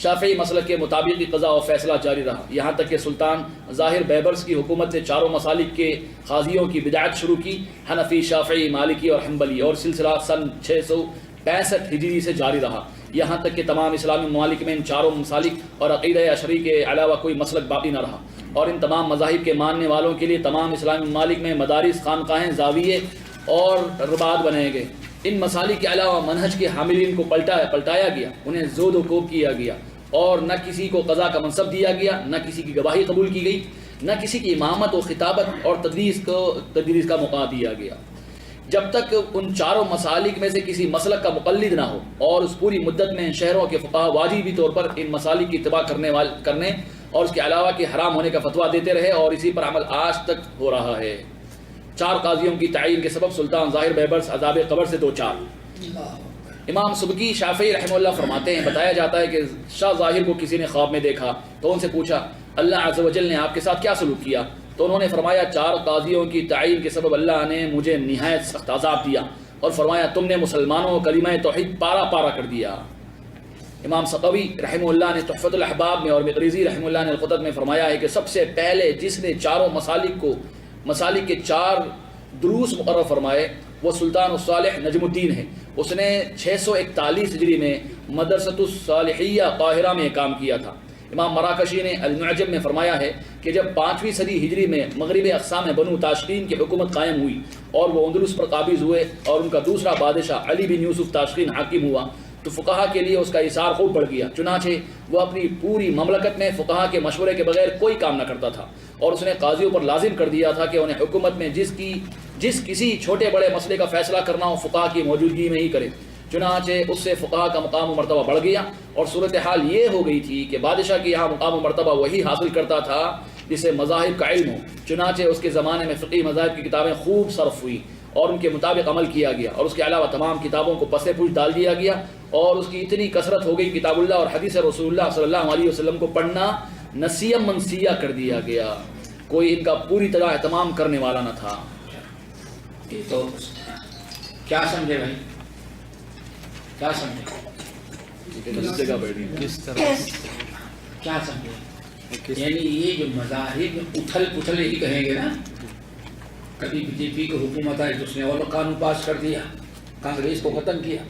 شافعی مسلک کے مطابق ہی قضا و فیصلہ جاری رہا، یہاں تک کہ سلطان ظاہر بیبرس کی حکومت سے چاروں مسالک کے قاضیوں کی بدعت شروع کی، حنفی، شافعی، مالکی اور حنبلی، اور سلسلہ سن 665 ہجری سے جاری رہا، یہاں تک کہ تمام اسلامی ممالک میں ان چاروں مسالک اور عقیدہ اشعری کے علاوہ کوئی مسلک باقی نہ رہا، اور ان تمام مذاہب کے ماننے والوں کے لیے تمام اسلامی ممالک میں مدارس، خانقاہیں، زاویے اور رباط بنائے گئے. ان مسالک کے علاوہ منہج کے حاملین کو پلٹایا گیا، انہیں زود و کوب کیا گیا، اور نہ کسی کو قضا کا منصب دیا گیا، نہ کسی کی گواہی قبول کی گئی، نہ کسی کی امامت و خطابت اور تدریس کا موقع دیا گیا. جب تک ان چاروں مسالک میں سے کسی مسلک کا مقلد نہ ہو، اور اس پوری مدت میں شہروں کے فقہا واجبی طور پر ان مسالک کی اتباع کرنے اور اس کے علاوہ کے حرام ہونے کا فتویٰ دیتے رہے، اور اسی پر عمل آج تک ہو رہا ہے. 4 قاضیوں کی تعین کے سبب سلطان ظاہر بیبرس عذاب قبر سے 2-4. امام سبکی شافعی رحمہ اللہ فرماتے ہیں بتایا جاتا ہے کہ شاہ ظاہر کو کسی نے خواب میں دیکھا تو ان سے پوچھا اللہ عز و جل نے آپ کے ساتھ کیا سلوک کیا؟ تو انہوں نے فرمایا 4 قاضیوں کی تعین کے سبب اللہ نے مجھے نہایت سخت عذاب دیا اور فرمایا تم نے مسلمانوں کو کلمہ توحید پارا پارا کر دیا. امام سقوی رحمہ اللہ نے تحفۃ الاحباب میں اور مقریزی رحمہ اللہ نے القطط میں فرمایا ہے کہ سب سے پہلے جس نے چاروں مسالک کے 4 دروس مقرر فرمائے وہ سلطان الصالح نجم الدین ہے. اس نے 641 ہجری میں مدرسۃ الصالحیہ قاہرہ میں کام کیا تھا. امام مراکشی نے المعجم میں فرمایا ہے کہ جب 5ویں صدی ہجری میں مغربی اقسام بنو تاشقین کی حکومت قائم ہوئی اور وہ اندلس پر قابض ہوئے اور ان کا دوسرا بادشاہ علی بن یوسف تاشقین حاکم ہوا تو فقہا کے لیے اس کا اثار خوب بڑھ گیا. چنانچہ وہ اپنی پوری مملکت میں فقہا کے مشورے کے بغیر کوئی کام نہ کرتا تھا، اور اس نے قاضیوں پر لازم کر دیا تھا کہ انہیں حکومت میں جس کسی چھوٹے بڑے مسئلے کا فیصلہ کرنا ہو فقہا کی موجودگی میں ہی کرے. چنانچہ اس سے فقہا کا مقام و مرتبہ بڑھ گیا، اور صورتحال یہ ہو گئی تھی کہ بادشاہ کے یہاں مقام و مرتبہ وہی حاصل کرتا تھا جسے مذاہب کا علم ہو. چنانچہ اس کے زمانے میں فقہی مذاہب کی کتابیں خوب صرف ہوئی اور ان کے مطابق عمل کیا گیا، اور اس کے علاوہ تمام کتابوں کو پس پوچھ ڈال دیا گیا، اور اس کی اتنی کثرت ہو گئی کتاب اللہ اور حدیث رسول اللہ صلی اللہ علیہ وسلم کو پڑھنا نسیہ منسیہ کر دیا گیا. کوئی ان کا پوری طرح اہتمام کرنے والا نہ تھا. تو کیا سمجھے بھائی، کیا سمجھے، کس طرح کیا سمجھے؟ یعنی یہ جو مذاہب اتھل پتھل ہی کہیں گے نا، کبھی بی جے پی کی حکومت آئی تو اس نے اور قانون پاس کر دیا، کانگریس کو ختم کیا،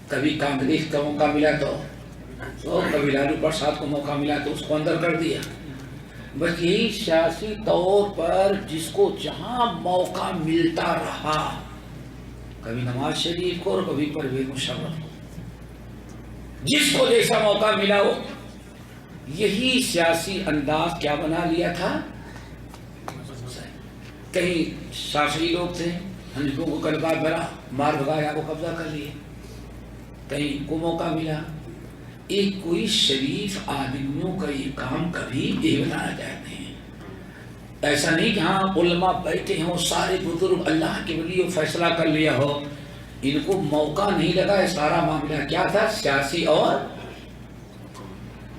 کبھی کانگریس کا موقع ملا تو کبھی لالو پرساد کو موقع ملا تو اس کو اندر کر دیا. بس یہی سیاسی طور پر جس کو جہاں موقع ملتا رہا، کبھی نواز شریف کو اور کبھی پرویز مشرف کو، جس کو جیسا موقع ملا وہ یہی سیاسی انداز کیا بنا لیا تھا. کہیں شافعی لوگ تھے، حنفیوں کو کلبہ بھرا، مار بھگایا کو قبضہ کر لیے، کہیں ان کو موقع ملا. ایک کوئی شریف آدمیوں کا یہ کام کبھی یہ بنانا چاہتے ہیں. ایسا نہیں کہ ہاں علماء بیٹھے ہوں سارے بزرگ اللہ کے ولی فیصلہ کر لیا ہو، ان کو موقع نہیں لگا. سارا معاملہ کیا تھا؟ سیاسی اور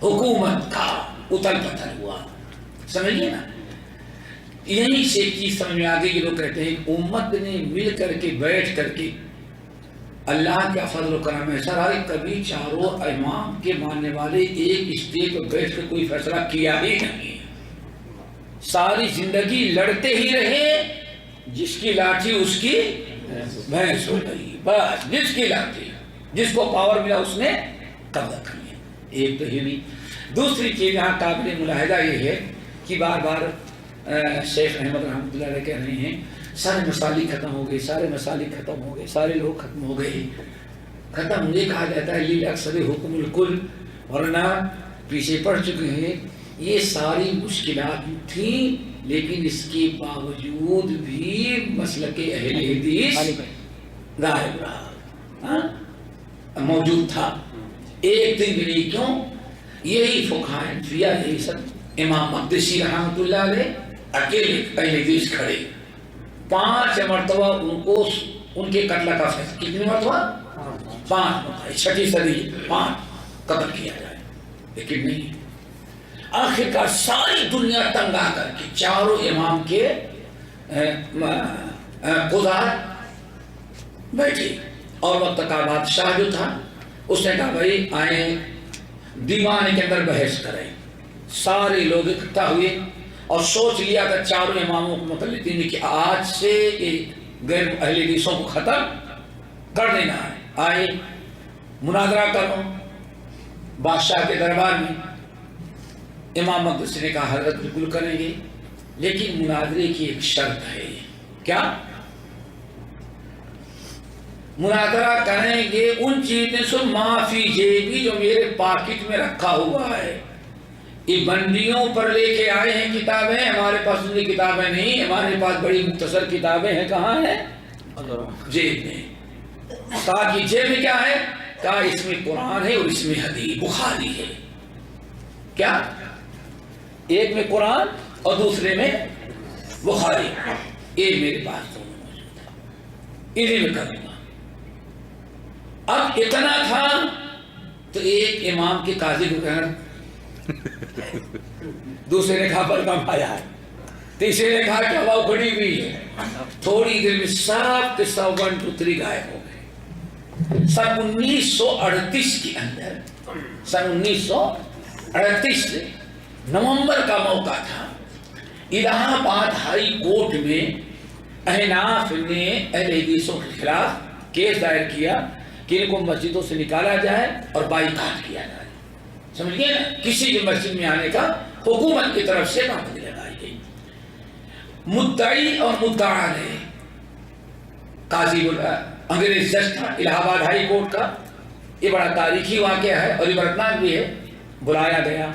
حکومت کا اتل پتھل ہوا. سمجھیے نا، یہی سے ایک چیز سمجھ میں آگے کہ لوگ کہتے ہیں امت نے مل کر کے بیٹھ کر کے اللہ کا فضل و کرم ایسا رہا کہ کبھی چاروں امام کے ماننے والے ایک اسٹیج پر بیٹھ کر کوئی فیصلہ کیا ہی نہیں. ساری زندگی لڑتے ہی رہے، جس کی لاٹھی اس کی بھینس ہو گئی. بس جس کی لاٹھی، جس کو پاور ملا اس نے قبضہ کر لیا. ایک تو یہ نہیں. دوسری چیز یہاں قابل ملاحظہ یہ ہے کہ بار بار شیخ احمد رحمۃ اللہ علیہ کہہ رہے ہیں سارے مسالک ختم ہو گئے، سارے مسالک ختم ہو گئے، سارے لوگ ختم ہو گئے. ختم یہ کہا جاتا ہے لیل اکثر حکم الکل، ورنہ پیچھے پڑ چکے ہیں. یہ ساری مشکلات تھیں لیکن اس کے باوجود بھی مسلک اہل حدیث غالب رہا. موجود تھا، ایک دن بھی نہیں. کیوں؟ یہی فقہاء حنفیہ یہی سب امام مقدسی رحمۃ اللہ علیہ اکیلے اہل حدیث کھڑے 5 مرتبہ ان کو ان کے قتل کا فیصلہ. کتنی مرتبہ؟ 5 مرتبہ. 6 صدی 5 قتل کیا جائے، لیکن نہیں. آخرکار ساری دنیا تنگ آ کر کے چاروں امام کے قضات بیٹھے، اور وقت کا بادشاہ جو تھا اس نے کہا بھائی آئیں دیوان کے اندر بحث کریں. سارے لوگ اکٹھا ہوئے اور سوچ لیا کہ چاروں اماموں کو متعلق کہ آج سے غیر اہل حدیثوں کو ختم کر دینا ہے. آئے مناظرہ کرو بادشاہ کے دربار میں. امام مقدسی نے کہا حضرت بالکل کریں گے، لیکن مناظرے کی ایک شرط ہے. کیا؟ مناظرہ کریں گے ان چیزیں سے معافی جیبی جو میرے پاکٹ میں رکھا ہوا ہے. یہ بندیوں پر لے کے آئے ہیں کتابیں، ہمارے پاس ان کی کتابیں نہیں، ہمارے پاس بڑی مختصر کتابیں ہیں. کہاں ہیں؟ جیب میں. کہا کہ جیب میں کیا ہے؟ کہا اس میں قرآن ہے اور اس میں حدیث بخاری ہے. کیا؟ ایک میں قرآن اور دوسرے میں بخاری. یہ میرے پاس دونوں موجود ہے، انہیں میں کروں گا. اب اتنا تھا تو ایک امام کے قاضی کو کہنا، دوسرے نے کہا پر کم آیا ہے، تیسرے نے کہا کہ ہوا کھڑی ہوئی ہے. تھوڑی دیر میں سب کے سب 1 2 3 غائب ہو گئے. سن 1938 کے اندر، سن 1938 نومبر کا موقع تھا. الہ آباد ہائی کورٹ میں احناف نے اہل حدیثوں کے خلاف کیس دائر کیا کہ ان کو مسجدوں سے نکالا جائے اور بائیکاٹ کیا جائے. سمجھ گئے نا؟ کسی بھی مسجد میں آنے کا حکومت کی طرف سے پابندی لگائی گئی. مدعی اور مدعا علیہ قاضی انگریز جج تھا الہ آباد ہائی کورٹ کا. یہ بڑا تاریخی واقعہ ہے اور عبرتناک بھی ہے. بلایا گیا،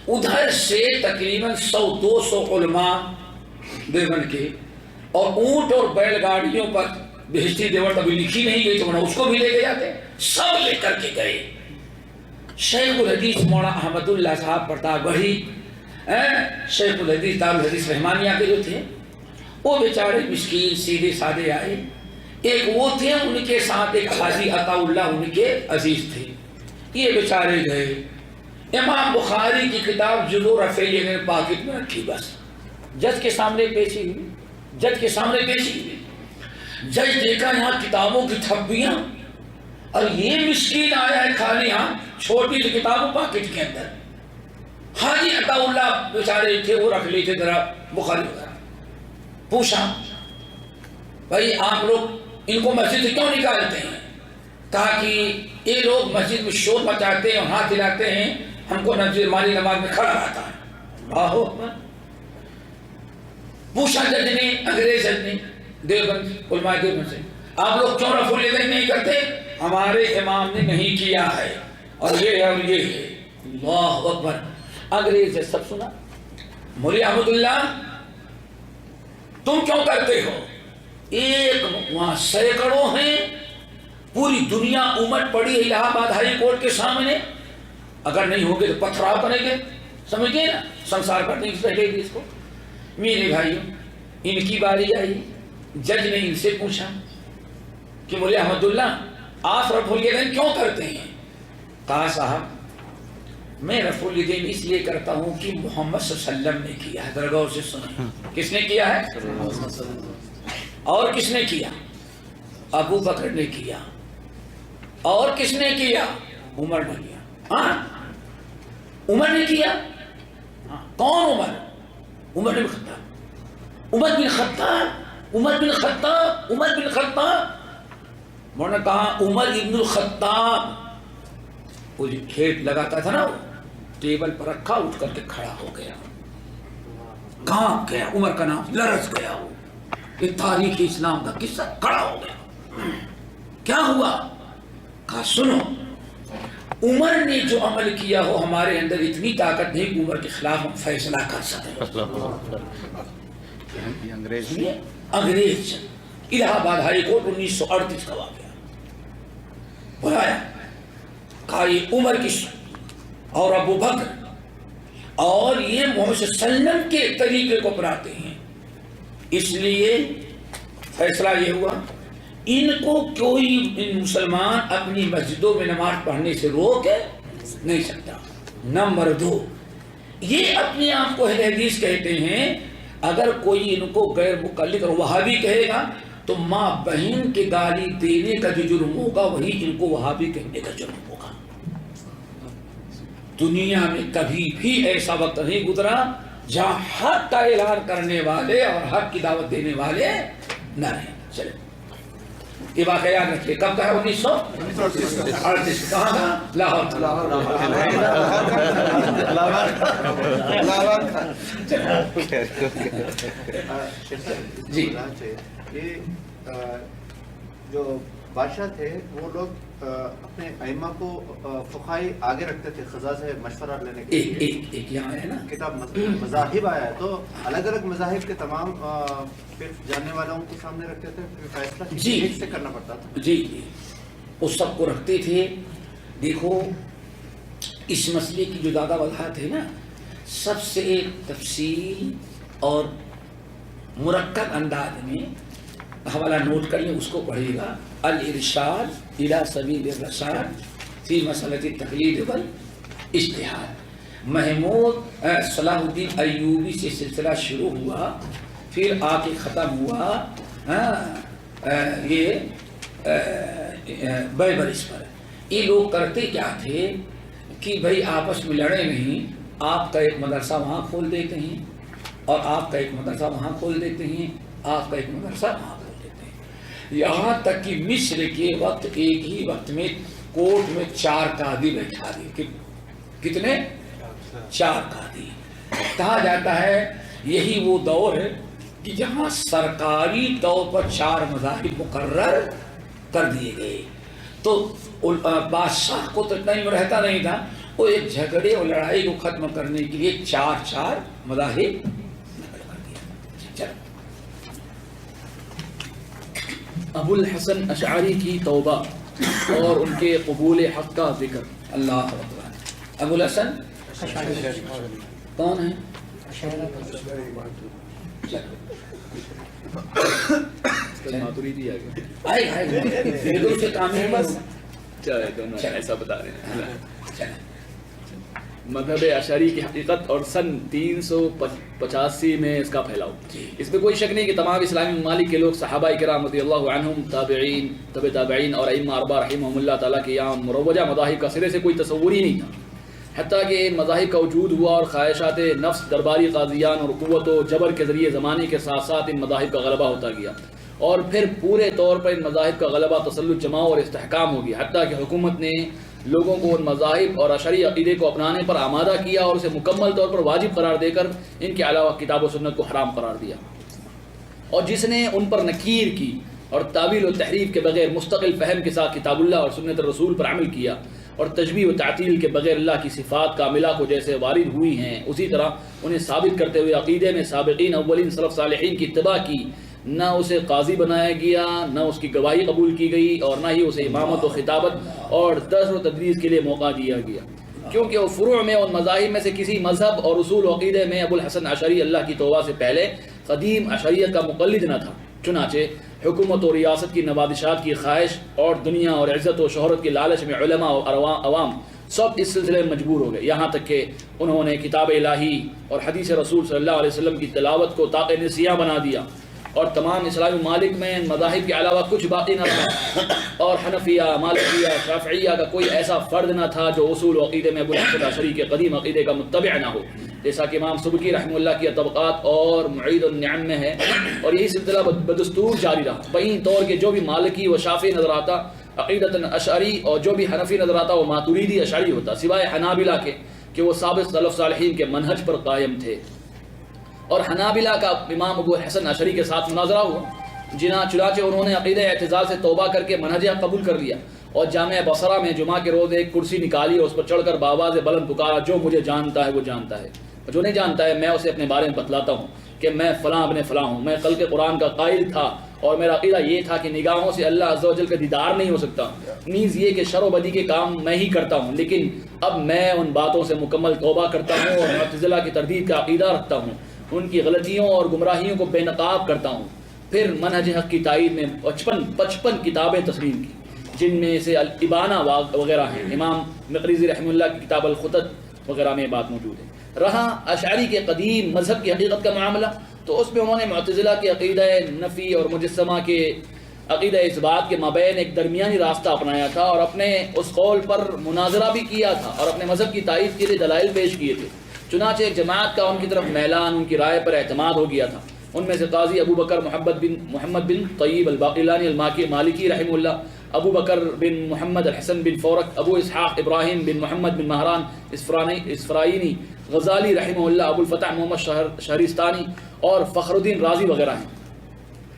ادھر سے تقریباً 100-200 علماء دیوبند کے، اور اونٹ اور بیل گاڑیوں پر بہشتی دیوبند ابھی لکھی نہیں گئی تو اس کو بھی لے کے جاتے، سب لے کر کے گئے. شیخ الحدیث مولانا احمد اللہ صاحب پرتاپ گڑھی، شیخ الحدیث دارالحدیث رحمانیہ کے جو تھے، وہ بیچارے مسکین سیدھے سادے آئے. ایک وہ تھے، ان کے ساتھ ایک حاجی عطا اللہ ان کے عزیز تھے. یہ بیچارے گئے. امام بخاری کی کتاب جزو رفیع نے پاکٹ میں رکھی، بس جج کے سامنے پیشی ہوئی. جج کے سامنے پیشی ہوئی. جج دیکھا یہاں کتابوں کی تھپیاں، اور یہ مسکین آیا ہے خالی ہاں چھوٹی سی کتابوں پاکٹ کے اندر. حاجی عطا اللہ بیچارے تھے، وہ رکھ لیتے ذرا بخاری وغیرہ. پوچھا بھائی آپ لوگ ان کو مسجد سے کیوں نکالتے ہیں؟ کہا کہ یہ لوگ مسجد میں شور مچاتے ہیں اور ہاتھ ہلاتے ہیں، ہم کو مالی نماز میں کھڑا رہتا ہے. آہو. پوچھا جج نے، انگریز جج نے دیوبند علماء دیوبند سے، آپ لوگ کیوں رفع الیدین نہیں کرتے؟ ہمارے امام نے نہیں کیا ہے اور یہ ہے اور یہ ہے. اللہ اکبر. انگریز نے سب سنا. مولی احمد اللہ تم کیوں کرتے ہو؟ ایک وہاں سینکڑوں ہیں، پوری دنیا امٹ پڑی الہ آباد ہائی کورٹ کے سامنے. اگر نہیں ہوگے تو پتھراؤ کریں گے. سمجھ گئے نا؟ سنسار کرنے کی پہلے بھی اس کو. میرے بھائیوں ان کی باری آئی. جج نے ان سے پوچھا کہ مولی احمد اللہ آپ رفع الیدین کیوں کرتے ہیں؟ کہا صاحب میں رفع الیدین اس لیے کرتا ہوں کہ محمد صلی اللہ علیہ وسلم نے کیا ہے. ذرا غور سے سنیں. کس نے کیا ہے؟ اور کس نے کیا؟ ابو بکر نے کیا. اور کس نے کیا؟ عمر نے کیا. ہاں عمر نے کیا. کون عمر؟ عمر بن خطاب. عمر بن خطاب. عمر بن خطاب. عمر بن خطاب. میں نے کہا عمر ابن الخطاب. وہ جو کھیت لگاتا تھا نا، وہ ٹیبل پر رکھا، اٹھ کر کے کھڑا ہو گیا، کانپ گیا، عمر کا نام لرز گیا. وہ یہ تاریخ اسلام کا قصہ. کھڑا ہو گیا. کیا ہوا؟ کہا سنو، عمر نے جو عمل کیا ہو ہمارے اندر اتنی طاقت نہیں کہ عمر کے خلاف ہم فیصلہ کر سکیں. انگریز الہ آباد ہائی کورٹ 1938 کا واقعہ. بلایا، کہا یہ عمر کی اور ابو بکر اور یہ محمد صلی اللہ علیہ وسلم کے طریقے کو اپناتے ہیں، اس لیے فیصلہ یہ ہوا ان کو کوئی ان مسلمان اپنی مسجدوں میں نماز پڑھنے سے روک نہیں سکتا۔ نمبر 2، یہ اپنے آپ کو اہل حدیث کہتے ہیں، اگر کوئی ان کو غیر مقلد اور وہابی کہے گا تو ماں بہن کے گالی دینے کا جو جرم ہوگا وہی ان کو وہابی کہنے کا جرم ہوگا۔ دنیا میں کبھی بھی ایسا وقت نہیں گزرا جہاں حق کا اعلان کرنے والے اور حق کی دعوت دینے والے نہ رہے۔ چلے یہ واقعہ یاد رکھیے، کب کا ہے؟ 1938۔ کہاں کا؟ لاہور۔ جی یہ جو بادشاہ تھے وہ لوگ اپنے ائمہ کو فقہائی آگے رکھتے تھے خضا سے مشورہ لینے کے لیے۔ ایک یہاں ہے نا کتاب مذاہب آیا ہے تو الگ الگ مذاہب کے تمام پھر جاننے والوں کو سامنے رکھتے تھے، پھر فیصلہ کسی ایک سے کرنا پڑتا تھا۔ جی وہ سب کو رکھتے تھے۔ دیکھو اس مسئلے کی جو زیادہ وضاحت ہے نا، سب سے تفصیل اور مرکب انداز میں حوالہ نوٹ کریے، اس کو پڑھیے گا، الارشاد الی سبیل الرشاد فی مسئلۃ التقلید والاجتہاد۔ محمود صلاح الدین ایوبی سے سلسلہ شروع ہوا، پھر آ کے ختم ہوا یہ بیبرس پر۔ یہ لوگ کرتے کیا تھے کہ بھائی آپس میں لڑے نہیں، آپ کا ایک مدرسہ وہاں کھول دیتے ہیں اور آپ کا ایک مدرسہ وہاں کھول دیتے ہیں، آپ کا ایک مدرسہ وہاں کھول دیتے ہیں، یہاں تک کہ مصر کے وقت ایک ہی وقت میں کورٹ میں 4 قاضی بیٹھا دیے۔ کتنے؟ 4 قاضی۔ کہا جاتا ہے یہی وہ دور ہے کہ جہاں سرکاری طور پر 4 مذاہب مقرر کر دیے گئے، تو بادشاہ کو تو اتنا رہتا نہیں تھا، وہ ایک جھگڑے اور لڑائی کو ختم کرنے کے لیے 4 مذاہب کر دیا۔ ابو الحسن اشعری کی توبہ اور ان کے قبول حق کا ذکر۔ اللہ اکبر۔ ابو الحسن کون ہے؟ ماتریدی آگے چلے دونوں ایسا بتا رہے ہیں۔ مذہب اشعری کی حقیقت اور سن 385 میں اس کا پھیلاؤ۔ اس میں کوئی شک نہیں کہ تمام اسلامی ممالک کے لوگ صحابہ کرام رضی اللہ عنہم، تابعین، تبع تابعین اور ائمہ اربعہ رحمہم اللہ تعالیٰ کے یہاں مروجہ مذاہب کا سرے سے کوئی تصور ہی نہیں تھا، حتیٰ کہ ان مذاہب کا وجود ہوا اور خواہشات نفس، درباری قاضیان اور قوت و جبر کے ذریعے زمانے کے ساتھ ساتھ ان مذاہب کا غلبہ ہوتا گیا، اور پھر پورے طور پر ان مذاہب کا غلبہ، تسلط، جماع اور استحکام ہو گیا، حتیٰ کہ حکومت نے لوگوں کو ان مذاہب اور اشعری عقیدے کو اپنانے پر آمادہ کیا اور اسے مکمل طور پر واجب قرار دے کر ان کے علاوہ کتاب و سنت کو حرام قرار دیا، اور جس نے ان پر نکیر کی اور تعویل و تحریف کے بغیر مستقل فہم کے ساتھ کتاب اللہ اور سنت رسول پر عمل کیا، اور تشبیہ و تعطیل کے بغیر اللہ کی صفات کاملہ کو جیسے وارد ہوئی ہیں اسی طرح انہیں ثابت کرتے ہوئے عقیدے میں سابقین اولین سلف صالحین کی اتباع کی، نہ اسے قاضی بنایا گیا، نہ اس کی گواہی قبول کی گئی، اور نہ ہی اسے امامت و خطابت اور درس و تدریس کے لیے موقع دیا گیا، کیونکہ وہ فروع میں ان مذاہب میں سے کسی مذہب اور اصول و عقیدے میں ابو الحسن اشعری اللہ کی توبہ سے پہلے قدیم اشعریت کا مقلد نہ تھا۔ چنانچہ حکومت و ریاست کی نوادشات کی خواہش اور دنیا اور عزت و شہرت کے لالچ میں علماء اور عوام سب اس سلسلے میں مجبور ہو گئے، یہاں تک کہ انہوں نے کتاب الہی اور حدیث رسول صلی اللہ علیہ وسلم کی تلاوت کو طاق نسیاں بنا دیا، اور تمام اسلامی ممالک میں ان مذاہب کے علاوہ کچھ باقی نہ تھا، اور حنفیہ، مالکیہ، شافعیہ کا کوئی ایسا فرد نہ تھا جو اصول و عقیدے میں ابو الحسن اشعری کے قدیم عقیدے کا متبع نہ ہو، جیسا کہ امام سبکی رحمہ اللہ کی طبقات اور معید النعم میں ہے، اور یہی سلسلہ بدستور جاری رہا، بہین طور کے جو بھی مالکی و شافعی نظر آتا عقیدتاً اشعری، اور جو بھی حنفی نظر آتا وہ ماتریدی اشعری ہوتا، سوائے حنابلہ کے کہ وہ سابق سلف صالحین کے منہج پر قائم تھے۔ اور حنابلہ کا امام ابو الحسن اشعری کے ساتھ مناظرہ ہوا، چنانچہ انہوں نے عقیدہ اعتزال سے توبہ کر کے منہج حق قبول کر لیا، اور جامع بصرہ میں جمعہ کے روز ایک کرسی نکالی اور اس پر چڑھ کر بآواز بلند پکارا، جو مجھے جانتا ہے وہ جانتا ہے، جو نہیں جانتا ہے میں اسے اپنے بارے میں بتلاتا ہوں کہ میں فلاں ابن فلاں ہوں، میں خلق قرآن کا قائل تھا اور میرا عقیدہ یہ تھا کہ نگاہوں سے اللہ عز و جل کا دیدار نہیں ہو سکتا، نیز یہ کہ شر و بدی کے کام میں ہی کرتا ہوں، لیکن اب میں ان باتوں سے مکمل توبہ کرتا ہوں اور معتزلہ کی تردید کا عقیدہ رکھتا ہوں، ان کی غلطیوں اور گمراہیوں کو بے نقاب کرتا ہوں۔ پھر منہج حق کی تائید میں 55 کتابیں تسلیم کی، جن میں سے الابانہ وغیرہ ہیں، امام مقریزی رحمہ اللہ کی کتاب الخطط وغیرہ میں بات موجود ہے۔ رہا اشعری کے قدیم مذہب کی حقیقت کا معاملہ، تو اس میں انہوں نے معتزلہ کے عقیدہ نفی اور مجسمہ کے عقیدہ اثبات کے مابین ایک درمیانی راستہ اپنایا تھا، اور اپنے اس قول پر مناظرہ بھی کیا تھا اور اپنے مذہب کی تائید کے لیے دلائل پیش کیے تھے۔ چنانچہ ایک جماعت کا ان کی طرف میلان، ان کی رائے پر اعتماد ہو گیا تھا۔ ان میں سے قاضی ابو بکر محمد بن طیب الباقلانی مالکی رحمہ اللہ، ابو بکر بن محمد الحسن بن فورک، ابو اسحاق ابراہیم بن محمد بن مہران اسفرائینی، غزالی رحمہ اللہ، ابو الفتح محمد شہرستانی اور فخر الدین رازی وغیرہ ہیں۔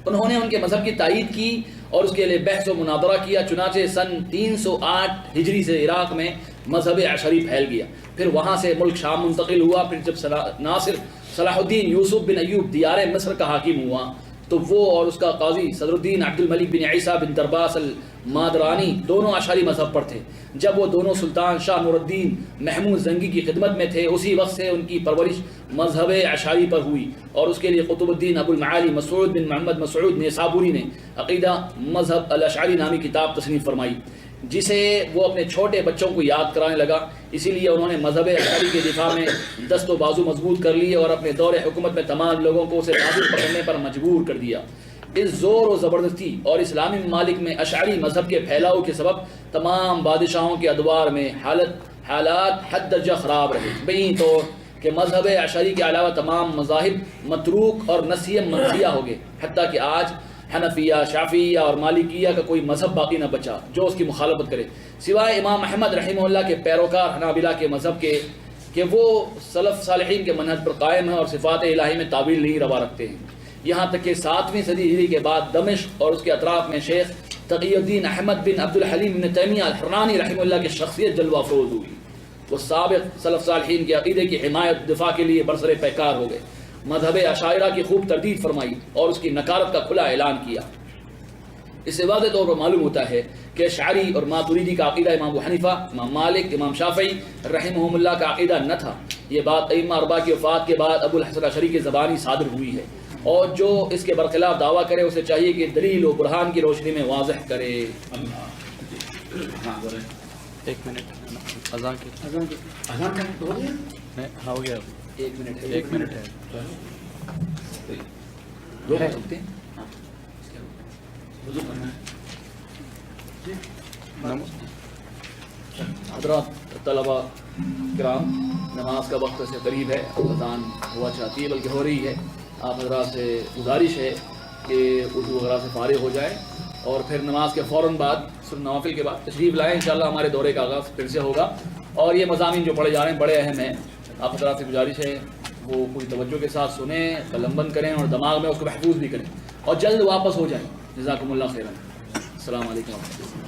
انہوں نے ان کے مذہب کی تائید کی اور اس کے لیے بحث و مناظرہ کیا۔ چنانچہ سن 308 ہجری سے عراق میں مذہب اشعری پھیل گیا، پھر وہاں سے ملک شام منتقل ہوا۔ پھر جب ناصر صلاح الدین یوسف بن ایوب دیار مصر کا حاکم ہوا تو وہ اور اس کا قاضی صدر الدین عبد الملک بن عیسیٰ بن درباس المادرانی دونوں اشعری مذہب پر تھے۔ جب وہ دونوں سلطان شاہ نور الدین محمود زنگی کی خدمت میں تھے، اسی وقت سے ان کی پرورش مذہب اشعری پر ہوئی، اور اس کے لیے قطب الدین ابو المعالی مسعود بن محمد مسعود نیسابوری نے عقیدہ مذہب الاشعری نامی کتاب تصنیف فرمائی، جسے وہ اپنے چھوٹے بچوں کو یاد کرانے لگا۔ اسی لیے انہوں نے مذہب اشعری کے دفاع میں دست و بازو مضبوط کر لیے اور اپنے دور حکومت میں تمام لوگوں کو اسے نازل پکڑنے پر مجبور کر دیا۔ اس زور و زبردستی اور اسلامی ممالک میں اشعری مذہب کے پھیلاؤ کے سبب تمام بادشاہوں کے ادوار میں حالات حد درجہ خراب رہے، بین طور کہ مذہب اشعری کے علاوہ تمام مذاہب متروک اور نسیہ منسیہ ہو گئے، حتیٰ کہ آج حنفیہ، شافعیہ اور مالکیہ کا کوئی مذہب باقی نہ بچا جو اس کی مخالفت کرے، سوائے امام احمد رحمہ اللہ کے پیروکار حنابلہ کے مذہب کے کہ وہ سلف صالحین کے منہج پر قائم ہیں اور صفات الہی میں تعویل نہیں روا رکھتے ہیں۔ یہاں تک کہ 7ویں صدی ہجری کے بعد دمشق اور اس کے اطراف میں شیخ تقی الدین احمد بن عبد الحلیم بن تیمیہ الحرانی رحمہ اللہ کی شخصیت جلوہ افروز ہوئی۔ وہ سابق سلف صالحین کے عقیدے کی حمایت دفاع کے لیے برسر پیکار ہو گئے، مذہب اشاعرہ کی خوب تردید فرمائی اور اس کی نکارت کا کھلا اعلان کیا۔ اس سے واضح طور پر معلوم ہوتا ہے کہ اشعری اور ماتریدی کا عقیدہ امام ابو حنیفہ، امام مالک، امام شافعی رحمہم اللہ کا عقیدہ نہ تھا۔ یہ بات ائمہ اربعہ کی وفات کے بعد ابو الحسن اشعری کی زبانی صادر ہوئی ہے، اور جو اس کے برخلاف دعویٰ کرے اسے چاہیے کہ دلیل و برہان کی روشنی میں واضح کرے۔ ایک منٹ اذان کے ہو گیا، ایک منٹ ہے۔ حضرات طلبہ کرام، نماز کا وقت سے قریب ہے، اذان ہوا چاہتی ہے بلکہ ہو رہی ہے۔ آپ حضرات سے گزارش ہے کہ اردو وغیرہ سے فارغ ہو جائیں اور پھر نماز کے فوراً بعد نوافل کے بعد تشریف لائیں، انشاءاللہ ہمارے دورے کا آغاز پھر سے ہوگا۔ اور یہ مضامین جو پڑھے جا رہے ہیں بڑے اہم ہیں، آپ حضرات سے گزارش ہے وہ پوری توجہ کے ساتھ سنیں، قلم بند کریں اور دماغ میں اس کو محفوظ بھی کریں اور جلد واپس ہو جائیں۔ جزاکم اللہ خیرا۔ السلام علیکم ورحمۃ اللہ۔